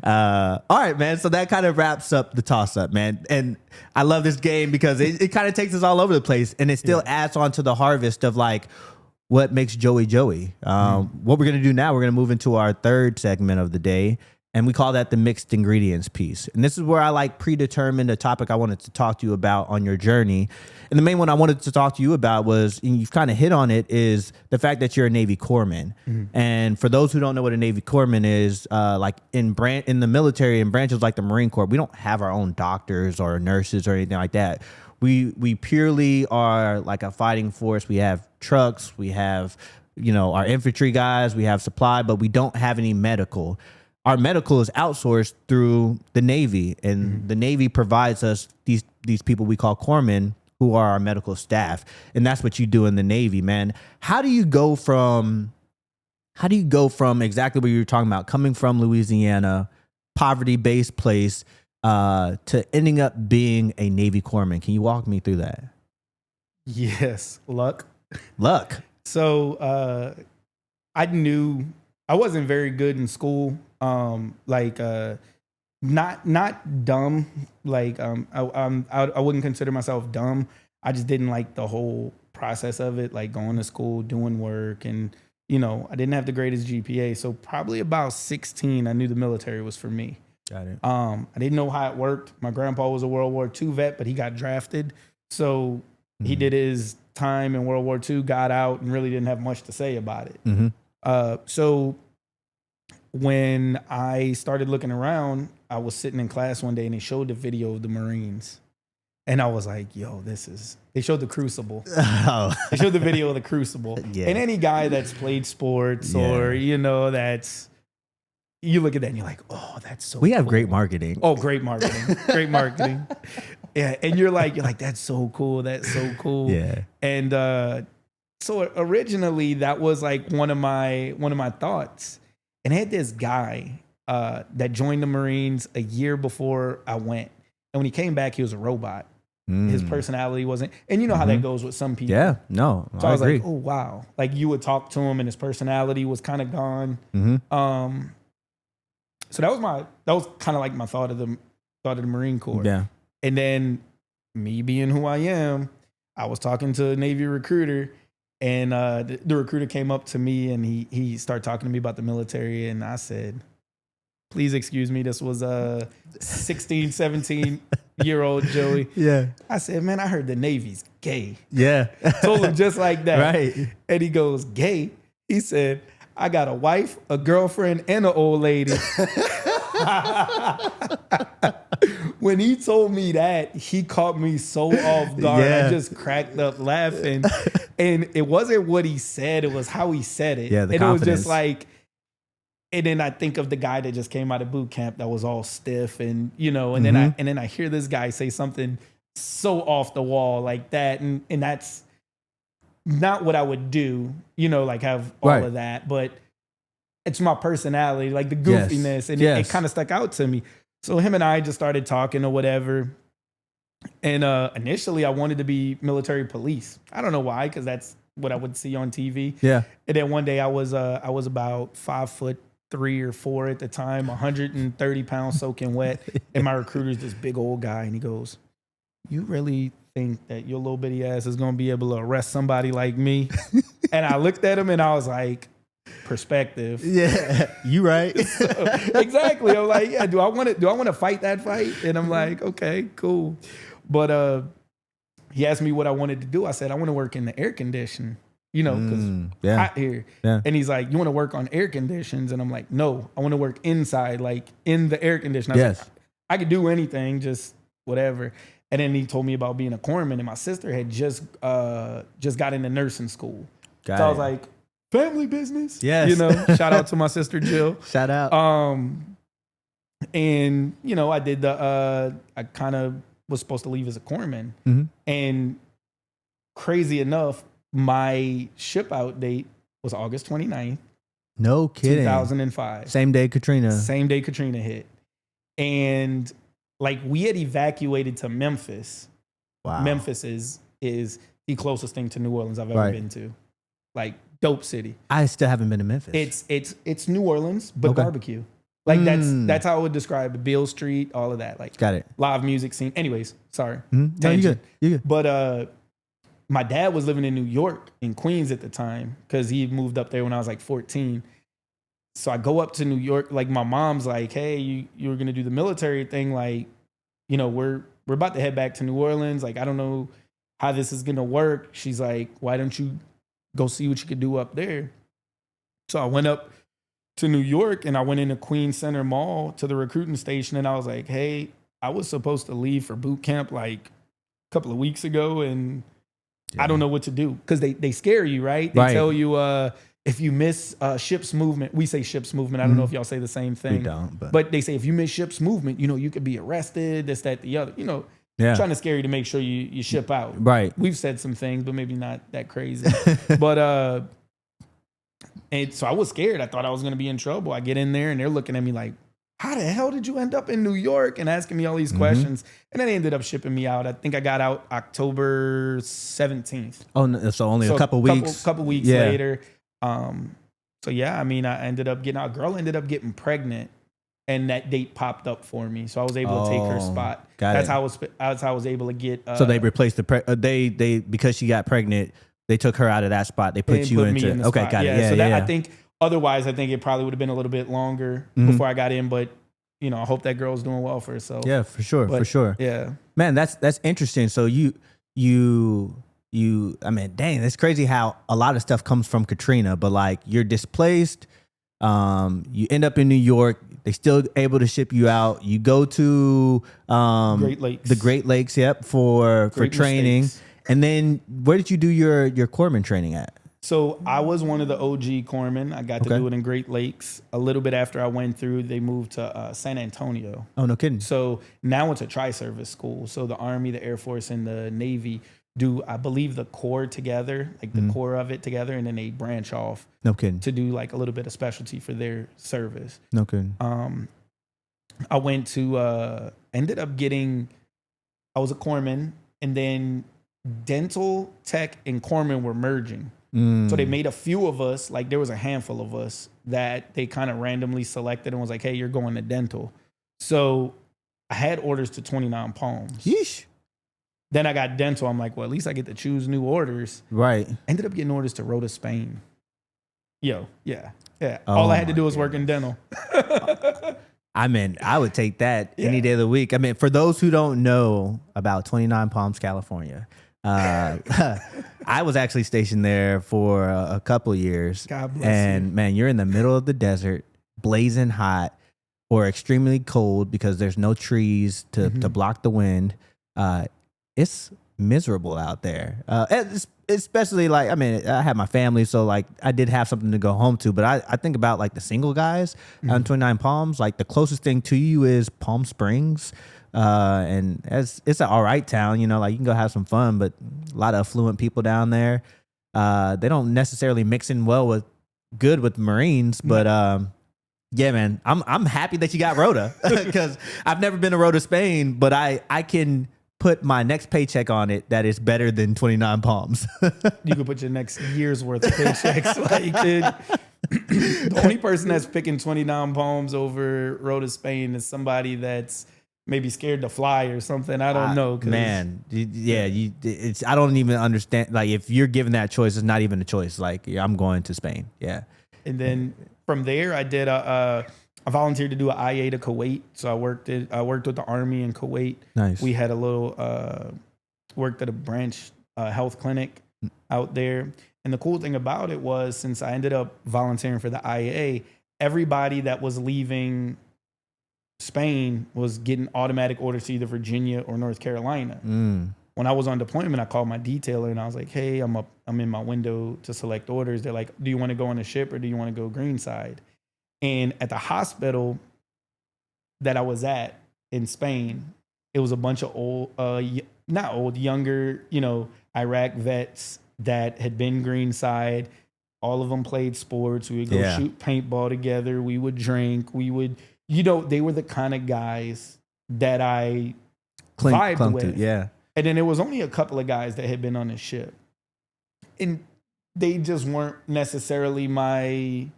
All right, man. So that kind of wraps up the toss-up, man. And I love this game because it kind of takes us all over the place, and it still adds on to the harvest of like what makes Joey Joey. What we're going to do now, we're going to move into our third segment of the day, and we call that the mixed ingredients piece. And this is where I like predetermined a topic I wanted to talk to you about on your journey. And the main one I wanted to talk to you about was, and you've kind of hit on it, is the fact that you're a Navy corpsman. And for those who don't know what a Navy corpsman is, like in the military, in branches like the Marine Corps, we don't have our own doctors or nurses or anything like that. We purely are like a fighting force. We have trucks, we have, our infantry guys, we have supply, but we don't have any medical. Our medical is outsourced through the Navy, and the Navy provides us these people we call corpsmen, who are our medical staff. And that's what you do in the Navy, man. How do you go from exactly what you were talking about, coming from Louisiana, poverty-based place, to ending up being a Navy corpsman? Can you walk me through that? Yes. Luck. So I knew I wasn't very good in school. Not dumb. I wouldn't consider myself dumb. I just didn't like the whole process of it, like going to school, doing work, and I didn't have the greatest GPA. So probably about 16, I knew the military was for me. Got it. I didn't know how it worked. My grandpa was a World War II vet, but he got drafted, so he did his time in World War II, got out, and really didn't have much to say about it. So when I started looking around, I was sitting in class one day and they showed the video of the Marines. And I was like, yo, they showed the Crucible. Oh. They showed the video of the Crucible. Yeah. And any guy that's played sports or, that's, you look at that and you're like, oh, that's so We have cool. great marketing. Oh, great marketing. Great marketing. Yeah. And you're like, that's so cool. That's so cool. Yeah. And so originally that was like one of my thoughts. And I had this guy that joined the Marines a year before I went. And when he came back, he was a robot. His personality wasn't, and you know how that goes with some people. Yeah, no, so I was agree. like, oh wow, like you would talk to him and his personality was kind of gone. So that was kind of like my thought of the Marine Corps. Yeah, and then me being who I am, I was talking to a Navy recruiter, and the recruiter came up to me and he started talking to me about the military, and I said, please excuse me, this was a 16, 17-year-old Joey. Yeah. I said, man, I heard the Navy's gay. Yeah. Told him just like that. Right. And he goes, gay? He said, I got a wife, a girlfriend, and an old lady. when he told me that, he caught me so off guard. Yeah. I just cracked up laughing. And it wasn't what he said, it was how he said it. Yeah, the and confidence. it was just like, and then I think of the guy that just came out of boot camp that was all stiff and, and then I hear this guy say something so off the wall like that. And that's not what I would do, like have all Right. of that, but it's my personality, like the goofiness. And it kind of stuck out to me. So him and I just started talking or whatever. And initially I wanted to be military police. I don't know why, because that's what I would see on TV. Yeah. And then one day I was about 5'3" or 4" at the time, 130 pounds soaking wet. And my recruiter's this big old guy, and he goes, "You really think that your little bitty ass is gonna be able to arrest somebody like me?" And I looked at him and I was like, perspective. Yeah, you right. Exactly. I'm like, yeah, do I want to fight that fight? And I'm like, okay, cool. But he asked me what I wanted to do. I said, I want to work in the air conditioning, because hot here. Yeah. And he's like, you want to work on air conditions? And I'm like, no, I want to work inside, like in the air conditioner. I was like, I could do anything, just whatever. And then he told me about being a corpsman, and my sister had just got into nursing school. I was like, family business. Yes. Shout out to my sister Jill. Shout out. And I did I kind of was supposed to leave as a corpsman. Mm-hmm. And crazy enough, my ship out date was August 29th, No kidding. 2005. Same day Katrina. Same day Katrina hit. And like we had evacuated to Memphis. Wow. Memphis is the closest thing to New Orleans I've ever been to. Like dope city. I still haven't been to Memphis. It's New Orleans, but barbecue. Like that's how I would describe it. Beale Street, all of that. Like got it. Live music scene. Anyways, sorry. Mm-hmm. No, you good. You good. But my dad was living in New York, in Queens at the time, because he moved up there when I was like 14. So I go up to New York. Like my mom's like, "Hey, you were gonna do the military thing. Like, we're about to head back to New Orleans. Like, I don't know how this is gonna work." She's like, "Why don't you go see what you could do up there?" So I went up to New York and I went into Queens Center Mall to the recruiting station, and I was like, "Hey, I was supposed to leave for boot camp like a couple of weeks ago, and I don't know what to do." Because they scare you, right? They tell you if you miss ship's movement, we say ship's movement. I don't know if y'all say the same thing. We don't, but they say if you miss ship's movement, you could be arrested, this, that, the other. Trying to scare you to make sure you ship out. Right. We've said some things, but maybe not that crazy. But and so I was scared. I thought I was going to be in trouble. I get in there and they're looking at me like, "How the hell did you end up in New York?" and asking me all these questions. And then they ended up shipping me out. I think I got out October 17th. Oh, no, so only a couple weeks. Couple weeks later. So yeah, I mean, I ended up getting out. A girl ended up getting pregnant, and that date popped up for me. So I was able to take her spot. That's how I was able to get. So they replaced they because she got pregnant. They took her out of that spot. They put you into. In the okay, spot. got it. Yeah, so yeah. I think otherwise, I think it probably would have been a little bit longer before I got in. But I hope that girl's doing well for herself. Yeah, for sure, for sure. Yeah, man, that's interesting. So you, I mean, dang, that's crazy how a lot of stuff comes from Katrina. But like, you're displaced. You end up in New York. They still able to ship you out. You go to Great Lakes. The Great Lakes, for training. Mistakes. And then where did you do your corpsman training at? So I was one of the OG corpsmen. I got to do it in Great Lakes. A little bit after I went through, they moved to San Antonio. Oh, no kidding. So now it's a tri-service school. So the Army, the Air Force, and the Navy do, I believe, the core together, like the core of it together, and then they branch off. No kidding. To do like a little bit of specialty for their service. No kidding. I went to, ended up getting, I was a corpsman, and then dental tech and corpsman were merging. So they made a few of us, like there was a handful of us that they kind of randomly selected and was like, "Hey, you're going to dental." So I had orders to 29 Palms. Yeesh. Then I got dental. I'm like, well, at least I get to choose new orders. Right. Ended up getting orders to Rota, Spain. Yeah. All I had to do was work in dental. I mean, I would take that any day of the week. I mean, for those who don't know about 29 Palms, California, I was actually stationed there for a couple of years. God bless and man, you're in the middle of the desert, blazing hot, or extremely cold because there's no trees to block the wind. It's miserable out there. Especially like, I mean, I have my family, so like I did have something to go home to, but I think about like the single guys on 29 Palms, like the closest thing to you is Palm Springs. And it's an all right town, you know, like you can go have some fun, but a lot of affluent people down there. They don't necessarily mix in well with Marines, but yeah, man, I'm happy that you got Rota because I've never been to Rota, Spain, but I can put my next paycheck on it that is better than 29 Palms. You could put your next year's worth of paychecks. The only person that's picking 29 Palms over Rota, Spain is somebody that's maybe scared to fly or something. I don't know. Man, it's I don't even understand. Like if you're given that choice, it's not even a choice. Like I'm going to Spain. Yeah. And then from there, I did I volunteered to do an IA to Kuwait. So I worked with the Army in Kuwait. Nice. We had a little worked at a branch health clinic out there. And the cool thing about it was, since I ended up volunteering for the IA, everybody that was leaving Spain was getting automatic orders to either Virginia or North Carolina. When I was on deployment, I called my detailer and I was like, hey, I'm in my window to select orders. They're like, do you want to go on a ship or do you want to go greenside? And at the hospital that I was at in Spain, it was a bunch of younger, Iraq vets that had been greenside. All of them played sports. We would go shoot paintball together. We would drink. We would, they were the kind of guys that I vibed with. Yeah. And then there was only a couple of guys that had been on the ship. And they just weren't necessarily my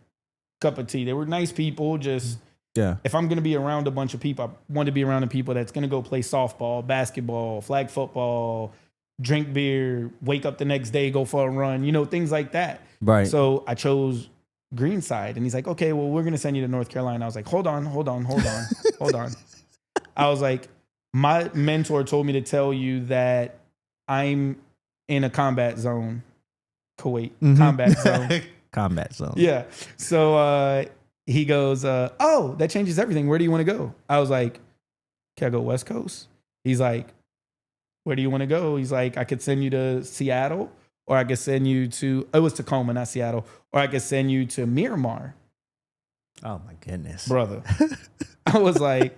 cup of tea. They were nice people. Just, if I'm going to be around a bunch of people, I want to be around the people that's going to go play softball, basketball, flag football, drink beer, wake up the next day, go for a run, things like that. Right. So I chose greenside. And he's like, okay, well, we're going to send you to North Carolina. I was like, hold on. I was like, my mentor told me to tell you that I'm in a combat zone, Kuwait, combat zone. Combat zone. Yeah. So he goes, oh, that changes everything. Where do you want to go? I was like, can I go West Coast? He's like, where do you want to go? He's like, I could send you to Seattle, or I could send you to, it was Tacoma, not Seattle, or I could send you to Miramar. Oh my goodness. Brother. I was like,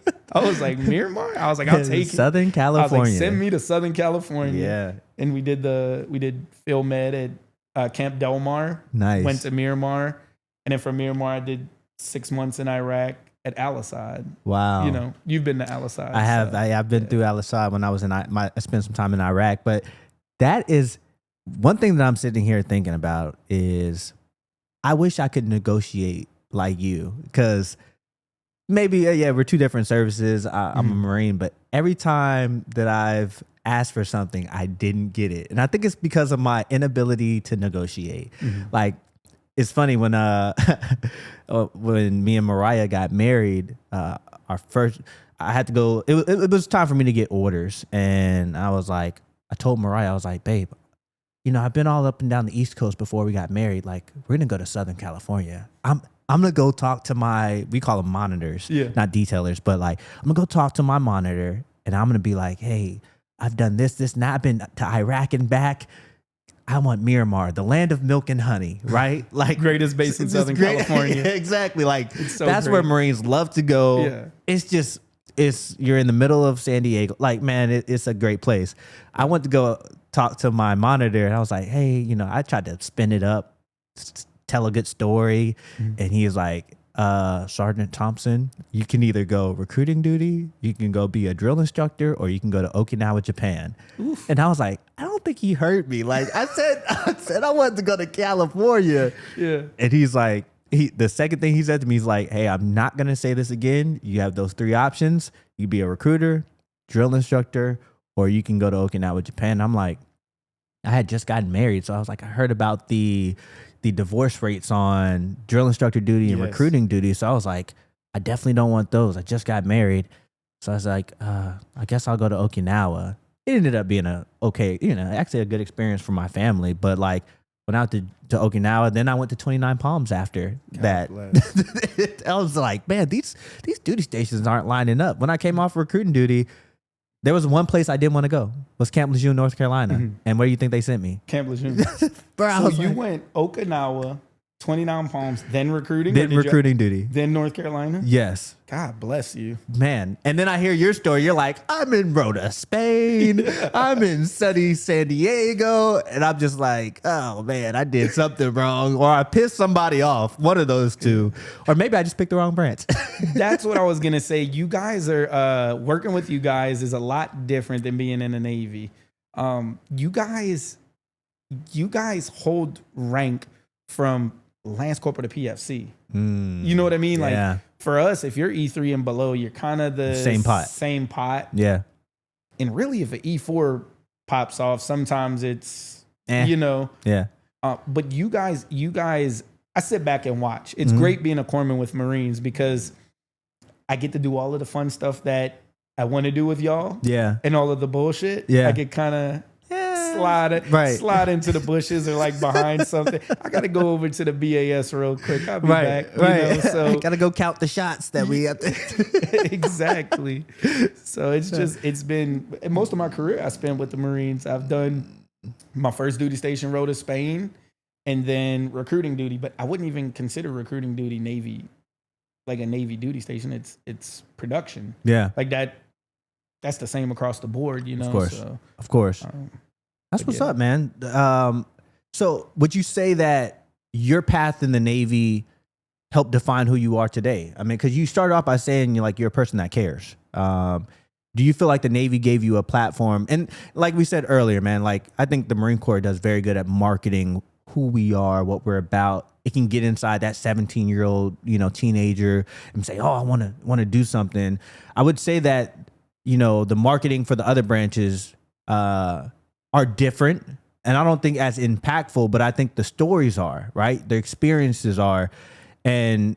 Miramar? I was like, I'll take it. Southern California. I was like, send me to Southern California. Yeah. And we did field med at Camp Del Mar. Nice. Went to Miramar. And then from Miramar, I did 6 months in Iraq at Al-Asad. Wow. You've been to Al-Asad. I have. So, I've been through Al-Asad when I was I spent some time in Iraq. But that is one thing that I'm sitting here thinking about is I wish I could negotiate like you, because maybe, we're two different services. I'm a Marine, but every time that I've asked for something, I didn't get it. And I think it's because of my inability to negotiate. Like, it's funny when when me and Mariah got married, I had to go, it was time for me to get orders. And I told Mariah, I was like, babe, I've been all up and down the East Coast before we got married. Like, we're going to go to Southern California. I'm going to go talk to we call them monitors, not detailers, but like, I'm going to go talk to my monitor and I'm going to be like, hey, I've done this, now I've been to Iraq and back. I want Miramar, the land of milk and honey, right? Like greatest base in Southern California. Exactly. Like so that's great. where Marines love to go. Yeah. You're in the middle of San Diego. Like, man, it's a great place. I went to go talk to my monitor and I was like, hey, I tried to spin it up, tell a good story. And he was like, Sergeant Thompson, you can either go recruiting duty, you can go be a drill instructor, or you can go to Okinawa, Japan. Oof. And I was like, I don't think he heard me. Like I said I wanted to go to California. Yeah. And he's like, the second thing he said to me, he's like, hey, I'm not going to say this again. You have those 3 options. You can be a recruiter, drill instructor, or you can go to Okinawa, Japan. I'm like, I had just gotten married. So I was like, I heard about the divorce rates on drill instructor duty and recruiting duty. So I was like, I definitely don't want those. I just got married. So I was like, I guess I'll go to Okinawa. It ended up being actually a good experience for my family. But like, went out to Okinawa. Then I went to 29 Palms after that. I was like, man, these duty stations aren't lining up. When I came off recruiting duty, there was one place I didn't want to go. Was Camp Lejeune, North Carolina. And where do you think they sent me? Camp Lejeune. Bro, so you went Okinawa, 29 Palms, then recruiting? Then recruiting duty. Then North Carolina? Yes. God bless you. Man. And then I hear your story. You're like, I'm in Rota, Spain. I'm in sunny San Diego. And I'm just like, oh, man, I did something wrong. Or I pissed somebody off. One of those two. Or maybe I just picked the wrong branch. That's what I was going to say. You guys are, working with you guys is a lot different than being in the Navy. You guys hold rank from Lance Corporal to PFC. You know what I mean? Like for us, if you're E3 and below, you're kind of the same pot. Yeah. And really, if an E4 pops off, sometimes it's, you know. Yeah. But you guys, I sit back and watch. It's great being a corpsman with Marines because I get to do all of the fun stuff that I want to do with y'all. Yeah. And all of the bullshit. Yeah. I get kind of slide into the bushes or like behind something. I got to go over to the BAS real quick. I'll be back. You know, so I got to go count the shots that we have to. Exactly. So it's been most of my career I spent with the Marines. I've done my first duty station, Rota, Spain, and then recruiting duty. But I wouldn't even consider recruiting duty Navy, like a Navy duty station. It's production. Yeah. Like that. That's the same across the board, you know. Of course. That's what's up, man. So would you say that your path in the Navy helped define who you are today? I mean, because you started off by saying you're a person that cares. Do you feel like the Navy gave you a platform? And like we said earlier, man, like I think the Marine Corps does very good at marketing who we are, what we're about. It can get inside that 17-year-old, teenager and say, oh, I want to do something. I would say that, the marketing for the other branches are different, and I don't think as impactful, but I think the stories are, right? The experiences are. And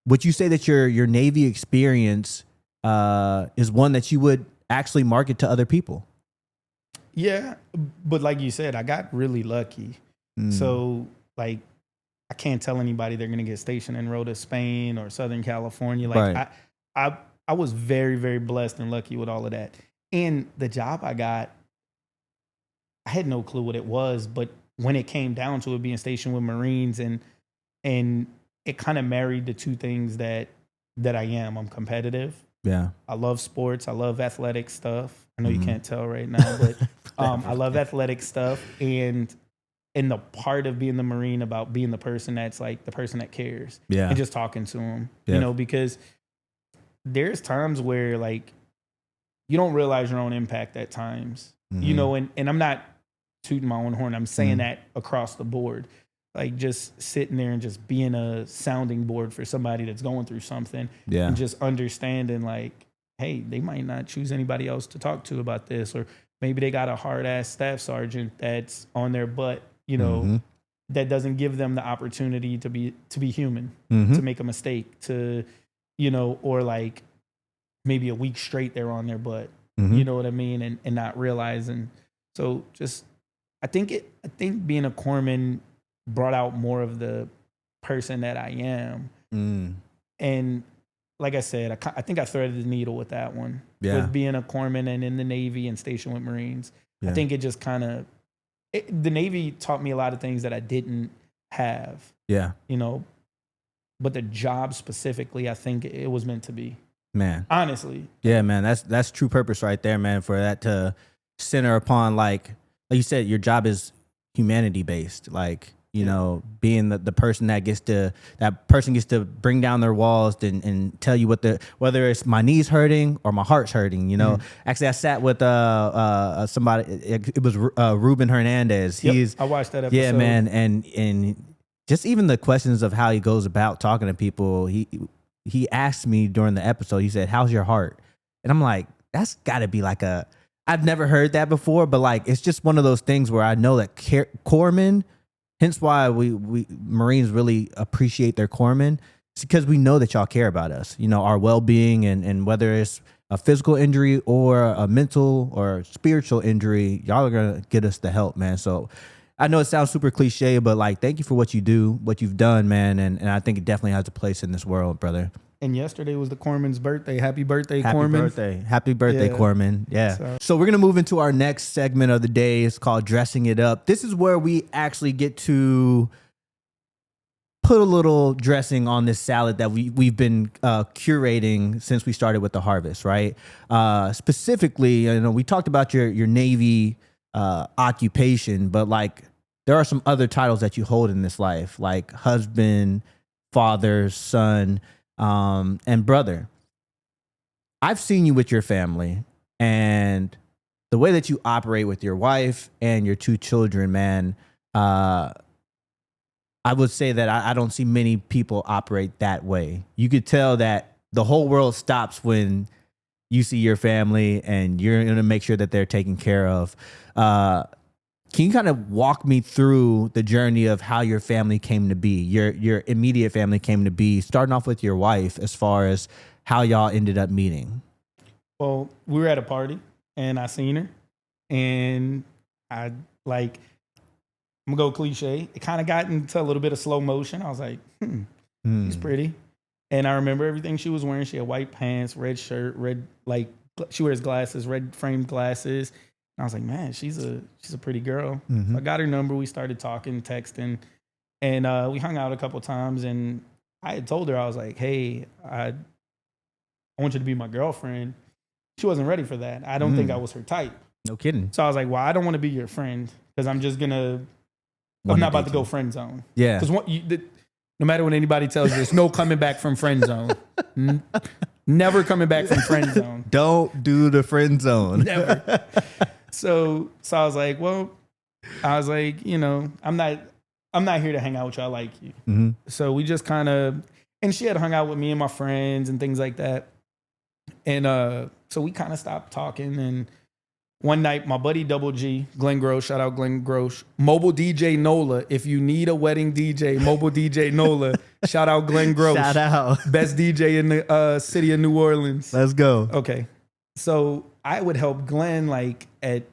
would you say that your Navy experience is one that you would actually market to other people? Yeah, but like you said, I got really lucky. So like I can't tell anybody they're going to get stationed in Rota, Spain or Southern California. Like I was very, very blessed and lucky with all of that. And the job I got, I had no clue what it was, but when it came down to it being stationed with Marines and it kind of married the two things that I am. I'm competitive. Yeah. I love sports. I love athletic stuff. I know you can't tell right now, but I love athletic stuff. And the part of being the Marine about being the person that's like the person that cares. Yeah. And just talking to them, because there's times where like you don't realize your own impact at times, and I'm not tooting my own horn. I'm saying that across the board, like just sitting there and just being a sounding board for somebody that's going through something and just understanding like, hey, they might not choose anybody else to talk to about this, or maybe they got a hard ass staff sergeant that's on their butt, that doesn't give them the opportunity to be human, to make a mistake, to, or like maybe a week straight they're on their butt, you know what I mean? And not realizing. So just, I think being a corpsman brought out more of the person that I am. And like I said, I think I threaded the needle with that one. Yeah. With being a corpsman and in the Navy and stationed with Marines. Yeah. I think it just kind of, the Navy taught me a lot of things that I didn't have. Yeah. But the job specifically, I think it was meant to be. Man. Honestly. Yeah, man. That's true purpose right there, man, for that to center upon like you said, your job is humanity based. Like, being the person that person gets to bring down their walls and tell you whether it's my knees hurting or my heart's hurting, Actually, I sat with somebody, it was Ruben Hernandez. Yep, I watched that episode. Yeah, man. And just even the questions of how he goes about talking to people, he asked me during the episode, he said, how's your heart? And I'm like, that's gotta be like I've never heard that before, but like, it's just one of those things where I know that corpsmen, hence why we Marines really appreciate their corpsmen. It's because we know that y'all care about us, our well-being, and whether it's a physical injury or a mental or spiritual injury, y'all are going to get us the help, man. So I know it sounds super cliche, but like, thank you for what you do, what you've done, man. And I think it definitely has a place in this world, brother. And yesterday was the Corman's birthday. Happy birthday, Happy Corman. birthday. Happy birthday, Yeah. Corman. Yeah. So we're going to move into our next segment of the day. It's called Dressing It Up. This is where we actually get to put a little dressing on this salad that we've been curating since we started with the harvest, right? Specifically, we talked about your Navy occupation, but like there are some other titles that you hold in this life, like husband, father, son, and brother. I've seen you with your family, and the way that you operate with your wife and your 2 children, man, I would say that I don't see many people operate that way. You could tell that the whole world stops when you see your family and you're going to make sure that they're taken care of. Can you kind of walk me through the journey of how your family came to be, your immediate family came to be, starting off with your wife as far as how y'all ended up meeting? Well, we were at a party and I seen her and I like, I'm gonna go cliche. It kind of got into a little bit of slow motion. I was like, she's pretty. And I remember everything she was wearing. She had white pants, red shirt, red, like she wears glasses, red framed glasses. And I was like, man, she's a pretty girl. So I got her number. We started talking, texting, and we hung out a couple times. And I had told her, I was like, hey, I want you to be my girlfriend. She wasn't ready for that. I don't think I was her type. No kidding. So I was like, well, I don't want to be your friend because I'm not about to go friend zone. Yeah. Because no matter what anybody tells you, there's no coming back from friend zone. Never coming back from friend zone. Don't do the friend zone. Never. So I was like, well, I'm not here to hang out with you. I like you. Mm-hmm. So we just kind of, and she had hung out with me and my friends and things like that. And so we kind of stopped talking. And one night, my buddy Double G, Glenn Grosh, shout out Glenn Grosh, mobile DJ NOLA. If you need a wedding DJ, mobile DJ NOLA, shout out Glenn Grosh. Shout out. Best DJ in the city of New Orleans. Let's go. Okay. So I would help Glenn like at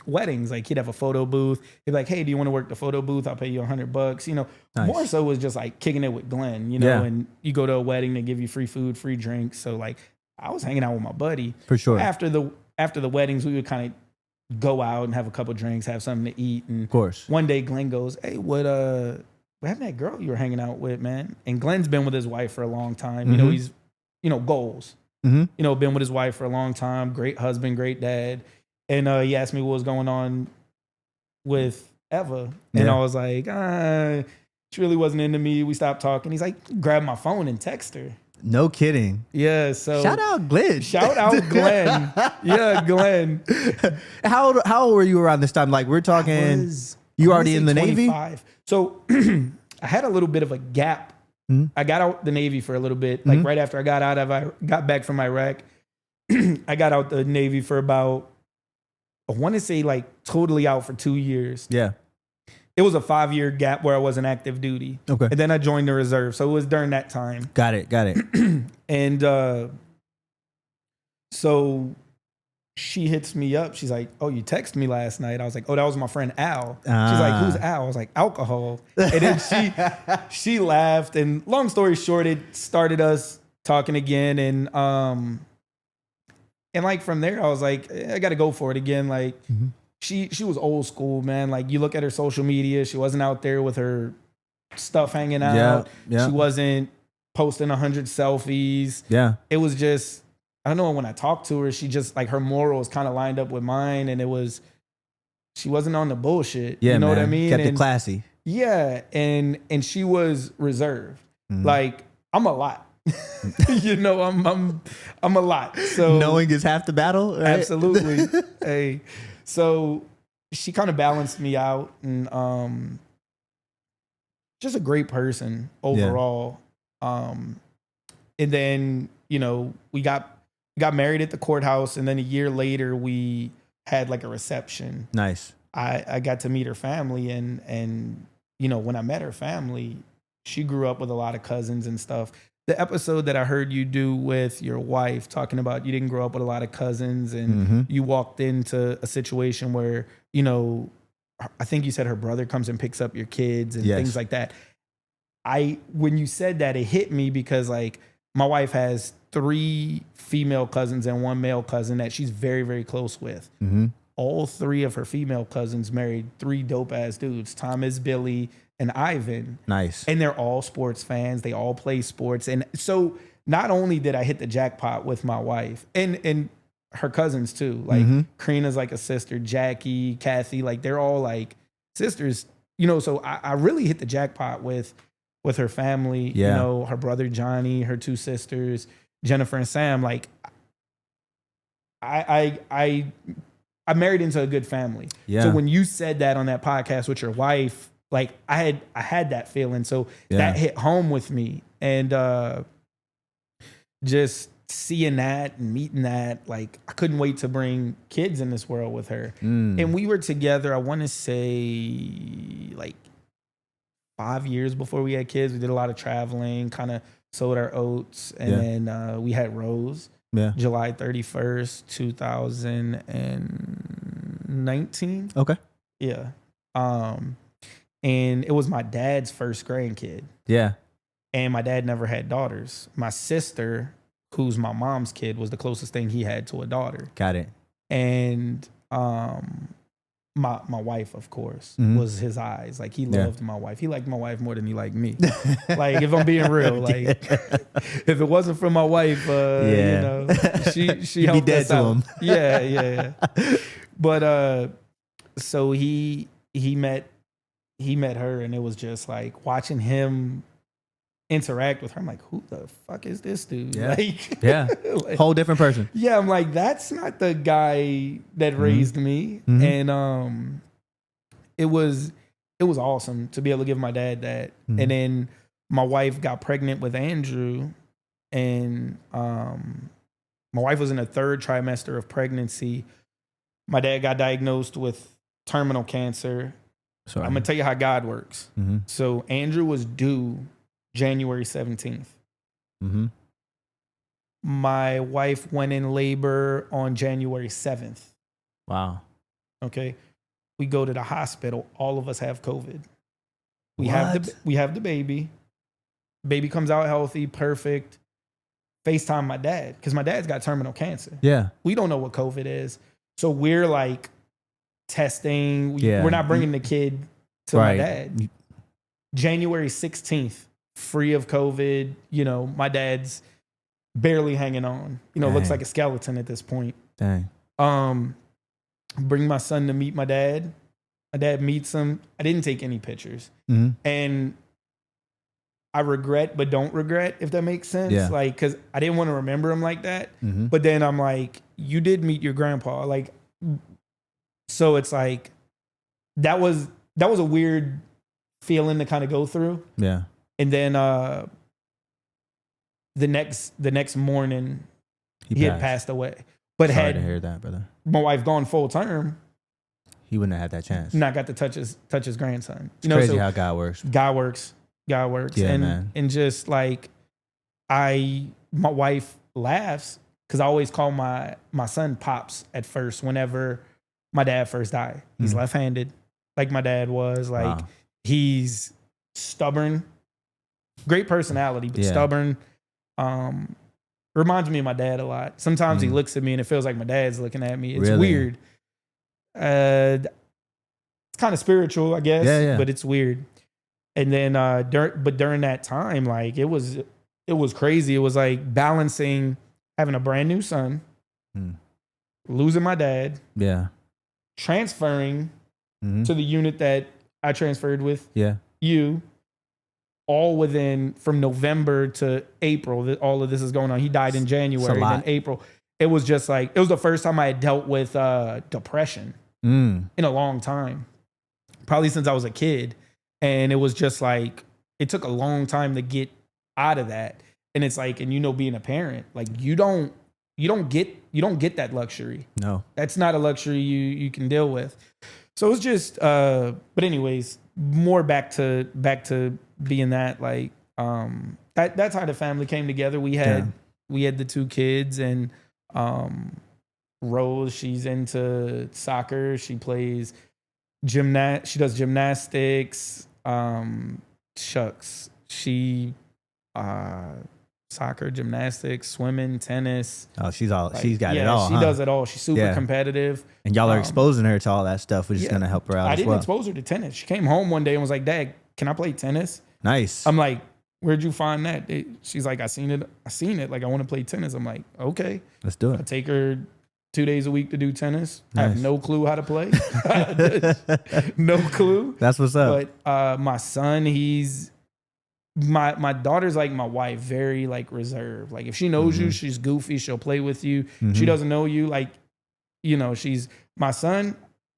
weddings. Like he'd have a photo booth. He'd be like, hey, do you want to work the photo booth? I'll pay you $100. Nice. More so was just like kicking it with Glenn, Yeah. and you go to a wedding, they give you free food, free drinks. So like I was hanging out with my buddy. For sure. After the weddings, we would kind of go out and have a couple drinks, have something to eat. And Of course. one day Glenn goes, hey, what happened to that girl you were hanging out with, man? And Glenn's been with his wife for a long time. He's, goals. Mm-hmm. Been with his wife for a long time. Great husband, great dad. And he asked me what was going on with Eva. And I was like, she really wasn't into me. We stopped talking. He's like, grab my phone and text her. No kidding. Yeah, so Shout out Glenn. Yeah, Glenn. How old were you around this time? Like we're talking, you already in the 25. Navy? So I had a little bit of a gap. I got out the Navy for a little bit. Like right after I got back from Iraq, I got out the Navy for about, I want to say like totally out for 2 years. Yeah. It was a 5-year gap where I was in active duty. Okay. And then I joined the reserve. So it was during that time. Got it. And so she hits me up. She's like, oh, you texted me last night. I was like, oh, that was my friend Al. She's like, who's Al? I was like, alcohol. And then she laughed. And long story short, it started us talking again. And like from there, I was like, I got to go for it again. Like, She was old school, man. Like you look at her social media, she wasn't out there with her stuff hanging out. Yeah. She wasn't posting 100 selfies. Yeah. It was just, I don't know, when I talked to her, she just like her morals kind of lined up with mine, and she wasn't on the bullshit. Yeah, you know man. what I mean? Kept it And classy. yeah, and she was reserved. Like I'm a lot. I'm a lot. So knowing is half the battle, right? Absolutely. Hey. So she kind of balanced me out, and just a great person overall. Yeah. And then, we got married at the courthouse, and then a year later we had like a reception. Nice. I got to meet her family, and when I met her family, she grew up with a lot of cousins and stuff. The episode that I heard you do with your wife, talking about you didn't grow up with a lot of cousins, and you walked into a situation where, I think you said her brother comes and picks up your kids and Yes. things like that. When you said that, it hit me because like my wife has 3 female cousins and 1 male cousin that she's very, very close with. Mm-hmm. All 3 of her female cousins married 3 dope ass dudes, Thomas, Billy, and Ivan. Nice. And they're all sports fans. They all play sports. And so not only did I hit the jackpot with my wife and her cousins too, like Karina's like a sister, Jackie, Kathy, like they're all like sisters, you know, so I really hit the jackpot with her family, you know, her brother Johnny, her 2 sisters, Jennifer and Sam. Like I married into a good family. Yeah. So when you said that on that podcast with your wife, like I had that feeling. So that hit home with me. And just seeing that and meeting that, like I couldn't wait to bring kids in this world with her. And we were together, I want to say like 5 years before we had kids. We did a lot of traveling, kind of sowed our oats. And then we had Rose. Yeah. July 31st, 2019. Okay. Yeah. And it was my dad's first grandkid. Yeah. And my dad never had daughters. My sister, who's my mom's kid, was the closest thing he had to a daughter. Got it. And my wife, of course, was his eyes. Like he loved my wife. He liked my wife more than he liked me. Like if I'm being real, like if it wasn't for my wife, you know, she You'd helped be dead us to out. him. Yeah. But so he met her, and it was just like watching him interact with her. I'm like, who the fuck is this dude? Yeah. Like, Like, whole different person. Yeah, I'm like, that's not the guy that raised me. And it was awesome to be able to give my dad that. And then my wife got pregnant with Andrew, and my wife was in the 3rd trimester of pregnancy. My dad got diagnosed with terminal cancer. Sorry. I'm gonna tell you how God works. So Andrew was due January 17th. My wife went in labor on January 7th. Wow. Okay. We go to the hospital. All of us have COVID. We have the baby. Baby comes out healthy, perfect. FaceTime my dad, because my dad's got terminal cancer. Yeah. We don't know what COVID is. So we're like testing. We're not bringing the kid to my dad. January 16th, free of COVID. You know, my dad's barely hanging on. You know, looks like a skeleton at this point. Dang. Bring my son to meet my dad. My dad meets him. I didn't take any pictures. And I regret, but don't regret, if that makes sense. Yeah. Like, because I didn't want to remember him like that. But then I'm like, you did meet your grandpa. Like, so it's like, that was a weird feeling to kind of go through. Yeah. And then the next morning, he had passed away. But Sorry had to hear that, brother. my wife gone full term, He wouldn't have had that chance. not got to touch his grandson. It's crazy how God works. God works. Yeah, and man. and just like my wife laughs because I always call my son Pops at first whenever my dad first died. He's left-handed, like my dad was. Like he's stubborn, great personality, but stubborn. Reminds me of my dad a lot. Sometimes he looks at me and it feels like my dad's looking at me. It's weird. It's kind of spiritual, I guess, but it's weird. And then, during that time, like it was crazy. It was like balancing having a brand new son, losing my dad, transferring to the unit that I transferred with you, all within from November to April. All of this is going on. He died in January, then April. It was just like, it was the first time I had dealt with depression in a long time, probably since I was a kid. And it was just like, it took a long time to get out of that. And it's like, and you know, being a parent, like you don't get that luxury. No, that's not a luxury you can deal with. So it's just, but anyways, more back to being that, like, that's how the family came together. We had the 2 kids, and Rose, she's into soccer. She plays She does gymnastics. She soccer, gymnastics, swimming, tennis. Oh, she's got it all. She does it all. She's super competitive. And y'all are exposing her to all that stuff, which is going to help her out I didn't expose her to tennis. She came home one day and was like, Dad, can I play tennis? Nice. I'm like, where'd you find that? She's like, I seen it. Like, I want to play tennis. I'm like, okay. Let's do it. I take her 2 days a week to do tennis. Nice. I have no clue how to play. No clue. That's what's up. But my son, he's my daughter's like my wife, very like reserved. Like if she knows you, she's goofy, she'll play with you. She doesn't know you, like, you know, she's my son.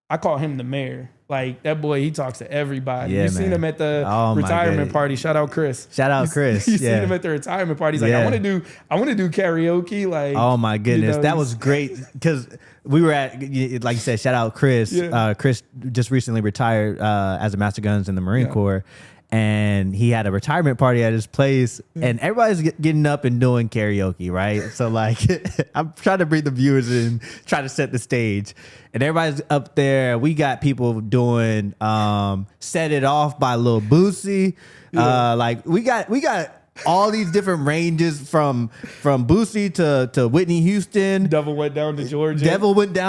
I call him the mayor. Like that boy, he talks to everybody. Yeah, you seen him at the retirement party. Shout out Chris. You seen him at the retirement party. He's like, I want to do karaoke. Like, oh my goodness, you know, that was great because we were at, like you said, shout out Chris. Yeah. Chris just recently retired as a Master Guns in the Marine Corps. And he had a retirement party at his place, and everybody's getting up and doing karaoke, right? So like, I'm trying to bring the viewers in, try to set the stage, and everybody's up there. We got people doing "Set It Off" by Lil Boosie. Like we got all these different ranges from Boosie to Whitney Houston. Devil went down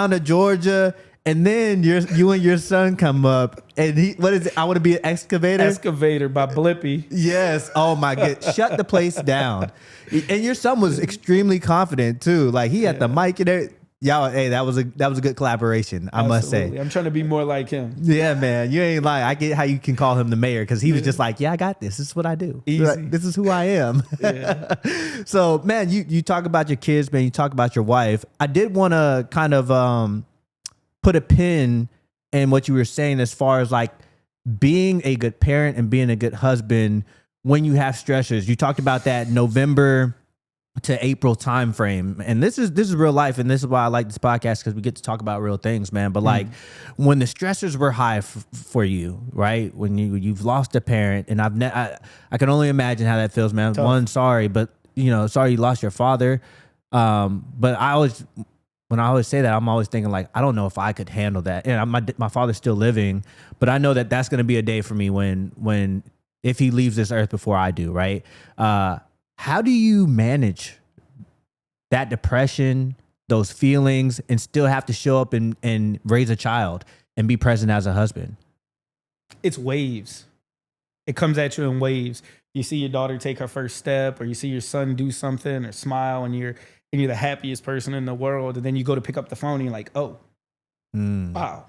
to Georgia. And then you and your son come up, and what is it? I want to be an excavator. Excavator by Blippi. Yes. Oh my god. Shut the place down. And your son was extremely confident too. Like he had the mic and everything. Y'all, hey, that was a good collaboration. I must say. I'm trying to be more like him. Yeah, man. You ain't lying. I get how you can call him the mayor because he was just like, yeah, I got this. This is what I do. Easy. Like, this is who I am. Yeah. So, man, you talk about your kids, man. You talk about your wife. I did want to kind of put a pin in what you were saying as far as like being a good parent and being a good husband when you have stressors. You talked about that November to April time frame, and this is real life, and this is why I like this podcast because we get to talk about real things, man. But like when the stressors were high for you, right? When you've lost a parent, and I can only imagine how that feels, man. Tough. One, sorry, but sorry you lost your father. But when I always say that, I'm always thinking like, I don't know if I could handle that. And my father's still living, but I know that that's going to be a day for me when if he leaves this earth before I do, right? How do you manage that depression, those feelings, and still have to show up and raise a child and be present as a husband? It's waves. It comes at you in waves. You see your daughter take her first step, or you see your son do something or smile, and you're the happiest person in the world. And then you go to pick up the phone and you're like, oh, wow.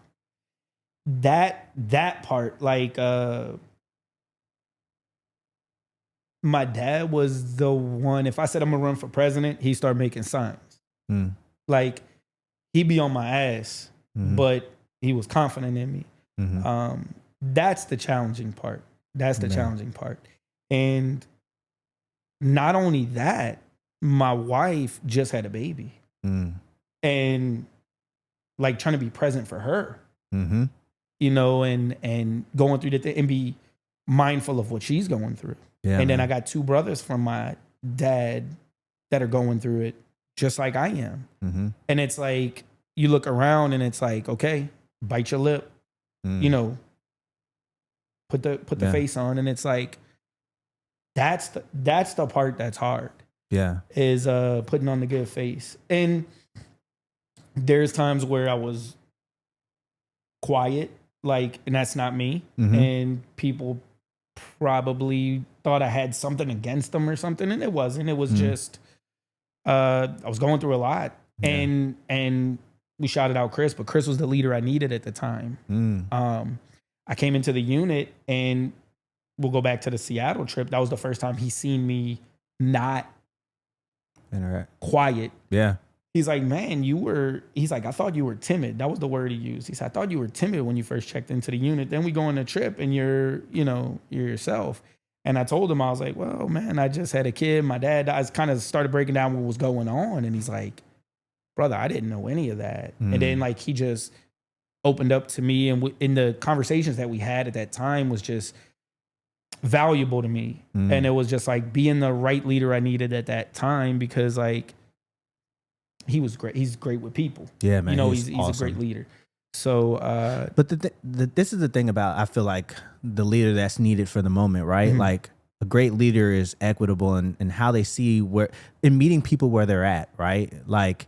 That part, like, my dad was the one, if I said I'm gonna run for president, he started making signs. Like he'd be on my ass, but he was confident in me. That's the challenging part. Challenging part. And not only that, my wife just had a baby, and like trying to be present for her, and going through the thing and be mindful of what she's going through. Yeah, and then I got 2 brothers from my dad that are going through it just like I am. And it's like, you look around and it's like, okay, bite your lip, put the face on. And it's like, that's the part that's hard. Yeah. Is putting on the good face. And there's times where I was quiet, like, and that's not me. And people probably thought I had something against them or something, and it wasn't. It was just I was going through a lot. And we shouted out Chris, but Chris was the leader I needed at the time. I came into the unit, and we'll go back to the Seattle trip. That was the first time he seen me not quiet. Yeah. He's like, man, he's like, I thought you were timid. That was the word he used. He said, I thought you were timid when you first checked into the unit. Then we go on a trip and you're yourself. And I told him, I was like, well, man, I just had a kid. My dad, I kind of started breaking down what was going on. And he's like, brother, I didn't know any of that. And then like, he just opened up to me. And in the conversations that we had at that time was just valuable to me. And it was just like being the right leader I needed at that time, because like, he was great. He's great with people. Yeah, man. He's awesome. A great leader. So, but this is the thing about, I feel like, the leader that's needed for the moment, right? Like, a great leader is equitable in how they see in meeting people where they're at, right? Like,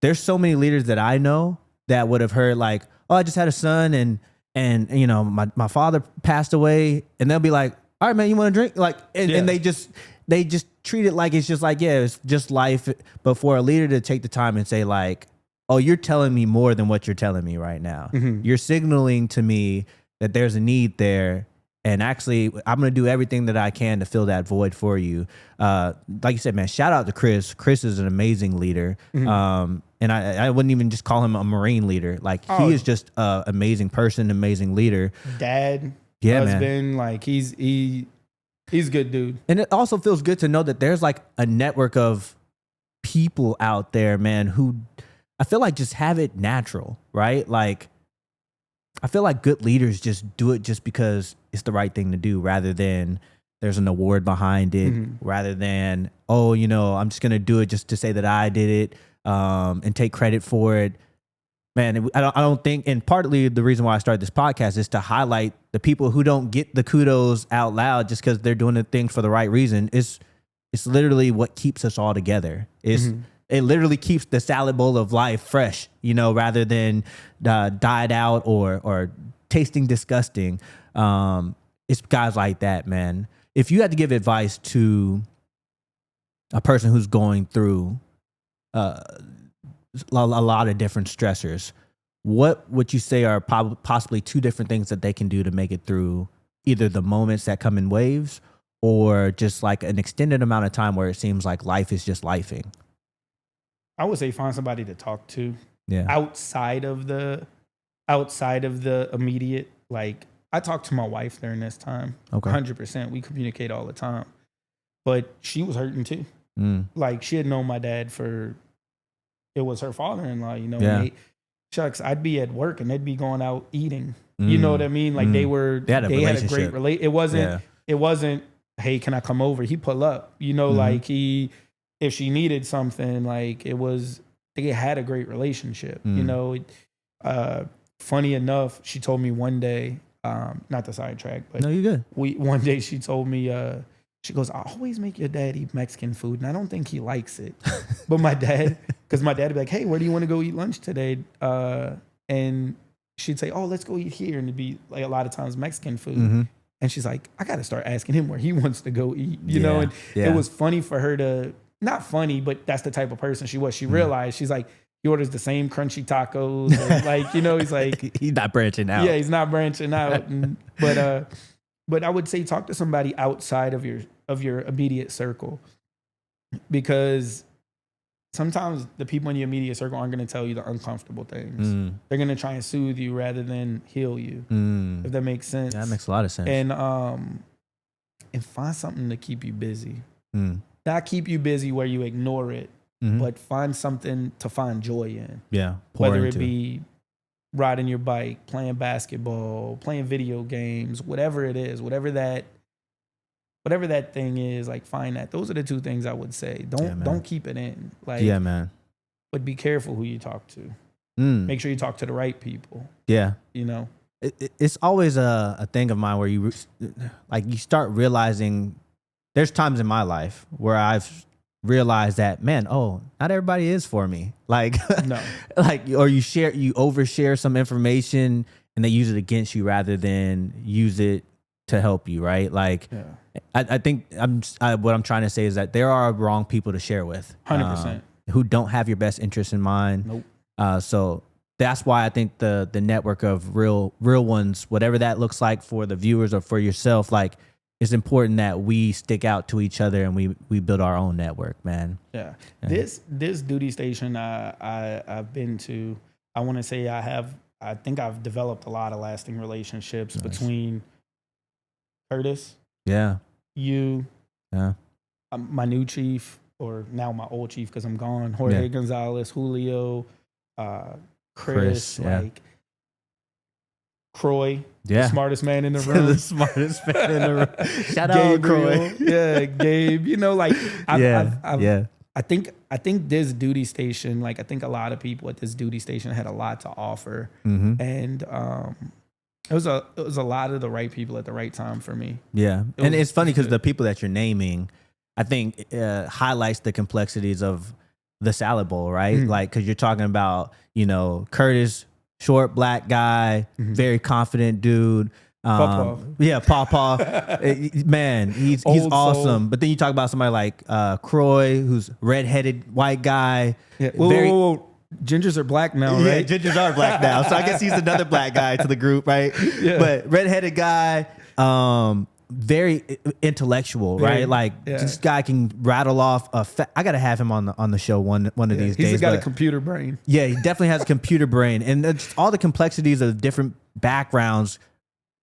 there's so many leaders that I know that would have heard like, oh, I just had a son and you know, my father passed away, and they'll be like, all right, man, you want to drink? Like, and they just treat it like it's just like, yeah, it's just life. But for a leader to take the time and say like, oh, you're telling me more than what you're telling me right now. You're signaling to me that there's a need there. And actually, I'm going to do everything that I can to fill that void for you. Like you said, man, shout out to Chris. Chris is an amazing leader. And I wouldn't even just call him a Marine leader. Like, he is just an amazing person, amazing leader. Dad, husband, man. Like, he's a good dude. And it also feels good to know that there's like a network of people out there, man, who I feel like just have it natural, right? Like, I feel like good leaders just do it just because it's the right thing to do, rather than there's an award behind it, rather than, oh, you know, I'm just going to do it just to say that I did it and take credit for it. Man, I don't think, and partly the reason why I started this podcast is to highlight the people who don't get the kudos out loud just because they're doing the thing for the right reason. It's literally what keeps us all together. It literally keeps the salad bowl of life fresh, you know, rather than died out or tasting disgusting. It's guys like that, man. If you had to give advice to a person who's going through a lot of different stressors, what would you say are possibly two different things that they can do to make it through either the moments that come in waves or just like an extended amount of time where it seems like life is just lifing? I would say find somebody to talk to. Yeah. Outside of the immediate, like, I talk to my wife during this time. Okay. 100%. We communicate all the time. But she was hurting too. Like, she had known my dad it was her father-in-law, you know. Yeah. Shucks, I'd be at work and they'd be going out eating. You know what I mean? Like, they had a great relationship. It wasn't, hey, can I come over? He pull up, you know, like if she needed something, like, they had a great relationship, you know. Funny enough, she told me one day, not to sidetrack, but no, you're good. One day she told me, she goes, I always make your dad eat Mexican food, and I don't think he likes it. But my dad, because my dad would be like, hey, where do you want to go eat lunch today? And she'd say, oh, let's go eat here. And it'd be like a lot of times Mexican food. And she's like, I got to start asking him where he wants to go eat, you know? And it was funny for her to, not funny, but that's the type of person she was. She realized, she's like, he orders the same crunchy tacos. And like, you know, he's like, he's not branching out. Yeah, he's not branching out. But I would say talk to somebody outside of your immediate circle, because sometimes the people in your immediate circle aren't going to tell you the uncomfortable things. They're going to try and soothe you rather than heal you. If that makes sense. Yeah, that makes a lot of sense. And find something to keep you busy. Not keep you busy where you ignore it, but find something to find joy in. Yeah. Whether it be riding your bike, playing basketball, playing video games, whatever it is, whatever that thing is, like, find that. Those are the two things I would say. Don't keep it in. Like, yeah, man. But be careful who you talk to. Make sure you talk to the right people. Yeah. You know? It's always a thing of mine where you start realizing, there's times in my life where I've realized that, man, not everybody is for me. Like, no. Like, or you overshare some information and they use it against you rather than use it to help you, right? Like, I think what I'm trying to say is that there are wrong people to share with. 100%. Who don't have your best interest in mind. Nope. So that's why I think the network of real ones, whatever that looks like for the viewers or for yourself, like, it's important that we stick out to each other and we build our own network, man. Yeah. This duty station I've been to, I want to say I think I've developed a lot of lasting relationships between Curtis, you, my new chief, or now my old chief because I'm gone, Jorge Gonzalez, Julio, Chris, like Croy, the smartest man in the room. The smartest man in the room. Shout Gabriel, out Croy. Gabe. You know, like, I've I think this duty station, like I think a lot of people at this duty station had a lot to offer, and it was a lot of the right people at the right time for me. Yeah, and it's funny because the people that you're naming, I think, highlights the complexities of the salad bowl, right? Like, because you're talking about, Curtis, short black guy, very confident dude. Yeah, Pawpaw. Man, he's Old awesome. soul. But then you talk about somebody like Croy, who's redheaded white guy. Yeah. Whoa. Gingers are black now, right? Yeah, gingers are black now. So I guess he's another black guy to the group, right? Yeah. But redheaded guy, very intellectual, right? Like this guy can rattle off I gotta have him on the show one of these days. He's got a computer brain. Yeah, he definitely has a computer brain, and it's all the complexities of different backgrounds.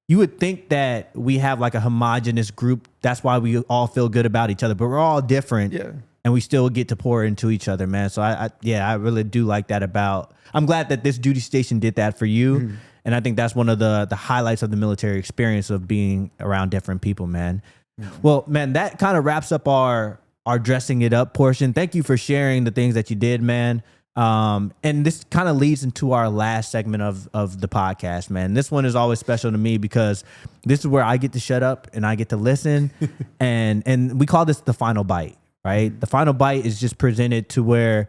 You would think that we have like a homogenous group. That's why we all feel good about each other, but we're all different. Yeah. And we still get to pour into each other, man. So I really do like that I'm glad that this duty station did that for you. And I think that's one of the highlights of the military experience, of being around different people, man. Well, man, that kind of wraps up our dressing it up portion. Thank you for sharing the things that you did, man. And this kind of leads into our last segment of the podcast, man. This one is always special to me because this is where I get to shut up and I get to listen. and we call this the final bite, right? The final bite is just presented to where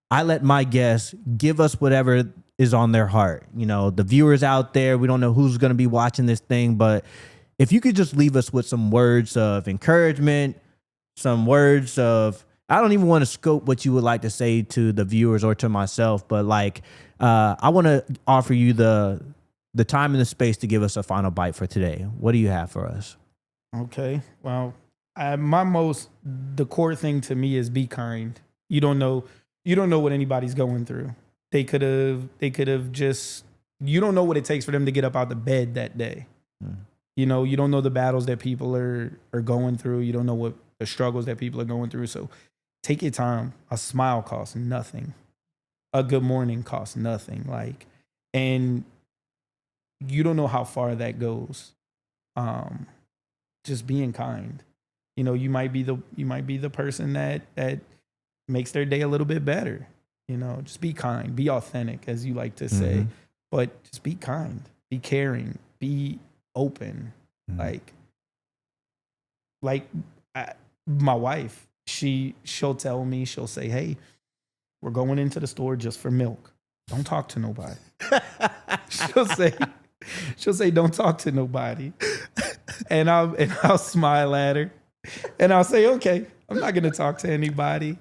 I let my guests give us whatever is on their heart. The viewers out there, we don't know who's going to be watching this thing, but if you could just leave us with some words of encouragement, some words of, I don't even want to scope what you would like to say to the viewers or to myself, but like, I want to offer you the time and the space to give us a final bite for today. What do you have for us? Okay. Well, the core thing to me is be kind. You don't know what anybody's going through. They could have just, you don't know what it takes for them to get up out the bed that day. You don't know the battles that people are going through. You don't know what the struggles that people are going through. So take your time. A smile costs nothing. A good morning costs nothing. And you don't know how far that goes. Just being kind. You might be the person that makes their day a little bit better. Just be kind, be authentic, as you like to say, but just be kind, be caring, be open. My wife, she'll tell me, she'll say, "Hey, we're going into the store just for milk. Don't talk to nobody." she'll say, "Don't talk to nobody." And I'll smile at her and I'll say, "Okay, I'm not going to talk to anybody."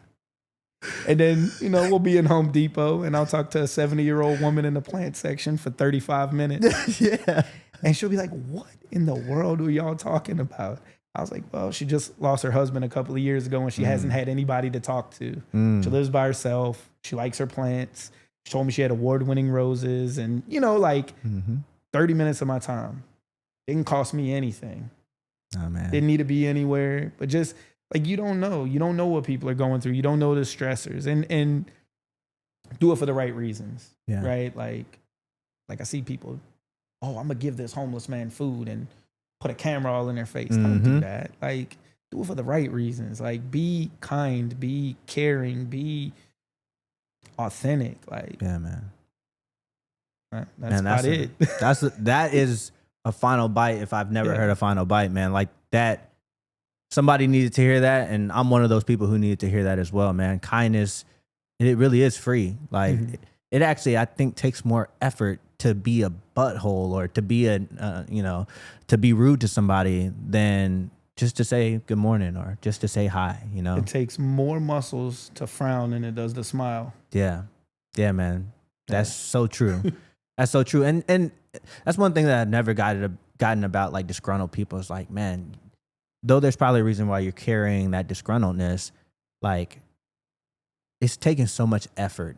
And then, we'll be in Home Depot and I'll talk to a 70-year-old woman in the plant section for 35 minutes. Yeah. And she'll be like, "What in the world are y'all talking about?" I was like, "Well, she just lost her husband a couple of years ago and she hasn't had anybody to talk to. She lives by herself. She likes her plants. She told me she had award-winning roses and, 30 minutes of my time. Didn't cost me anything. Oh, man. Didn't need to be anywhere, but just you don't know. You don't know what people are going through. You don't know the stressors and do it for the right reasons. Yeah. Right? Like I see people, "Oh, I'm gonna give this homeless man food," and put a camera all in their face. Don't do that. Do it for the right reasons. Be kind, be caring, be authentic. Yeah, man. That's about it. That is a final bite. If I've never heard a final bite, man, like that. Somebody needed to hear that, and I'm one of those people who needed to hear that as well, man. Kindness, it really is free. It actually, I think, takes more effort to be a butthole or to be to be rude to somebody than just to say good morning or just to say hi. It takes more muscles to frown than it does to smile. Yeah, man, that's so true. That's so true, and that's one thing that I've never gotten about disgruntled people. Is man. Though there's probably a reason why you're carrying that disgruntledness, it's taking so much effort.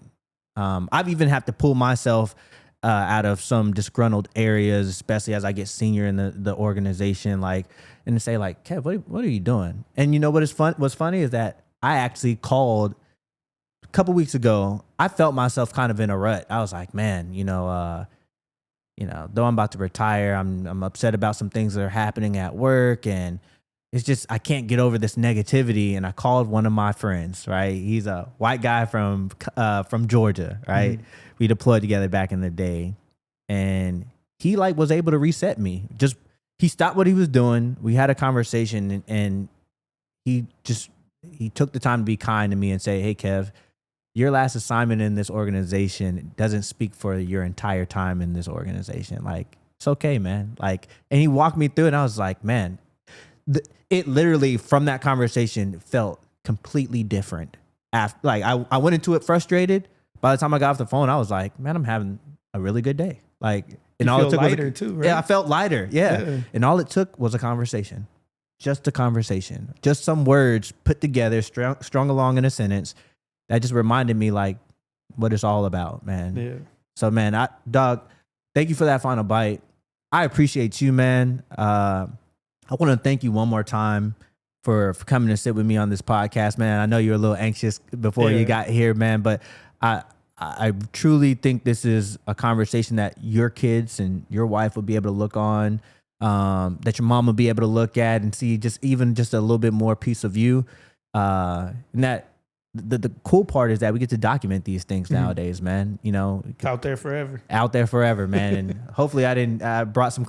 I've even have to pull myself out of some disgruntled areas, especially as I get senior in the organization, and to say "Kev, what are you doing?" And what's funny is that I actually called a couple weeks ago. I felt myself kind of in a rut. I was like, man, though I'm about to retire, I'm upset about some things that are happening at work, and it's just, I can't get over this negativity. And I called one of my friends, right? He's a white guy from Georgia, right? Mm-hmm. We deployed together back in the day. And he like was able to reset me. Just, he stopped what he was doing. We had a conversation, and he took the time to be kind to me and say, hey, Kev, your last assignment in this organization doesn't speak for your entire time in this organization. Like, it's okay, man. Like, and he walked me through it, and I was like, man, it literally from that conversation felt completely different. After, like, I went into it frustrated. By the time I got off the phone, I was like, man, I'm having a really good day. Like, and all it took was too, right? Yeah, I felt lighter. Yeah. And all it took was a conversation. Just a conversation. Just some words put together, strung along in a sentence that just reminded me like what it's all about, man. Yeah. So, man, Doug, thank you for that final bite. I appreciate you, man. I want to thank you one more time for coming to sit with me on this podcast, man. I know you were a little anxious before you got here, man, but I truly think this is a conversation that your kids and your wife will be able to look on, that your mom will be able to look at and see just a little bit more piece of you. And that the cool part is that we get to document these things nowadays, man. You know, out there forever, man. And hopefully I didn't brought some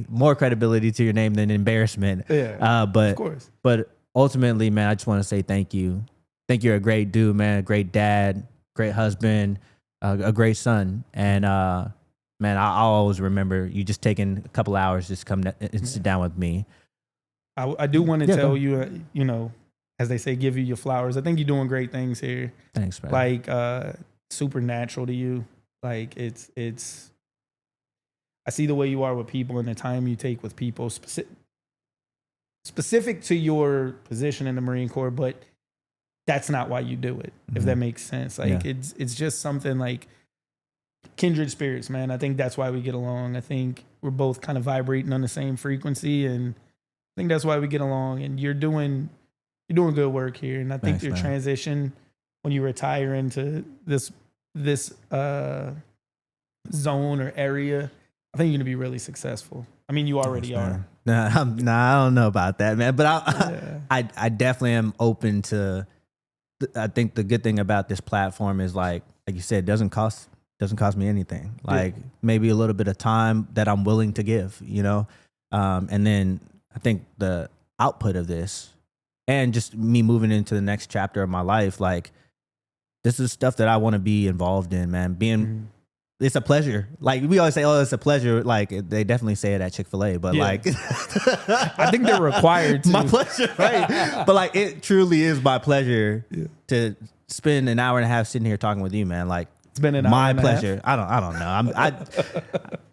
more credibility to your name than embarrassment. Yeah. But of course. But ultimately, man, I just want to say thank you. Think you're a great dude, man. A great dad, great husband, a great son. And man, I'll always remember you just taking a couple hours just come and sit down with me. I do want to tell you, you know, as they say, give you your flowers. I think you're doing great things here. Thanks, man. Like, supernatural to you. Like, it's. I see the way you are with people and the time you take with people, specific to your position in the Marine Corps, but that's not why you do it, if that makes sense. Like, it's just something like kindred spirits, man. I think that's why we get along. I think we're both kind of vibrating on the same frequency, and I think that's why we get along. And you're doing good work here. And I think your transition when you retire into this zone or area, I think you're gonna be really successful. I mean, you already are. Nah, I don't know about that, man. But I definitely am open to. I think the good thing about this platform is like you said, it doesn't cost me anything. Like maybe a little bit of time that I'm willing to give, you know. And then I think the output of this, and just me moving into the next chapter of my life, like this is stuff that I want to be involved in, man. It's a pleasure. Like we always say, oh, it's a pleasure. Like they definitely say it at Chick-fil-A, but like I think they're required to. My pleasure, right? But like it truly is my pleasure to spend an hour and a half sitting here talking with you, man. Like it's been an hour my and pleasure. I don't know.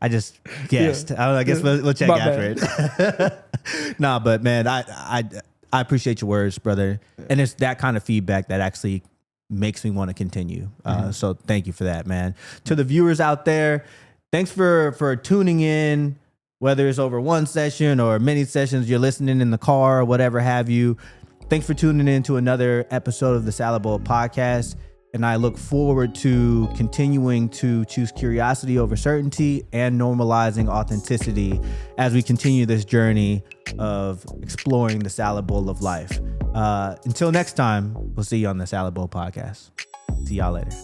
I just guessed. I guess we'll check after it. Nah, but man, I appreciate your words, brother. And it's that kind of feedback that actually makes me want to continue. So thank you for that, man. To the viewers out there, thanks for tuning in, whether it's over one session or many sessions, you're listening in the car or whatever have you. Thanks for tuning in to another episode of the Salad Bowl Podcast. And I look forward to continuing to choose curiosity over certainty and normalizing authenticity as we continue this journey of exploring the salad bowl of life. Until next time, we'll see you on the Salad Bowl Podcast. See y'all later.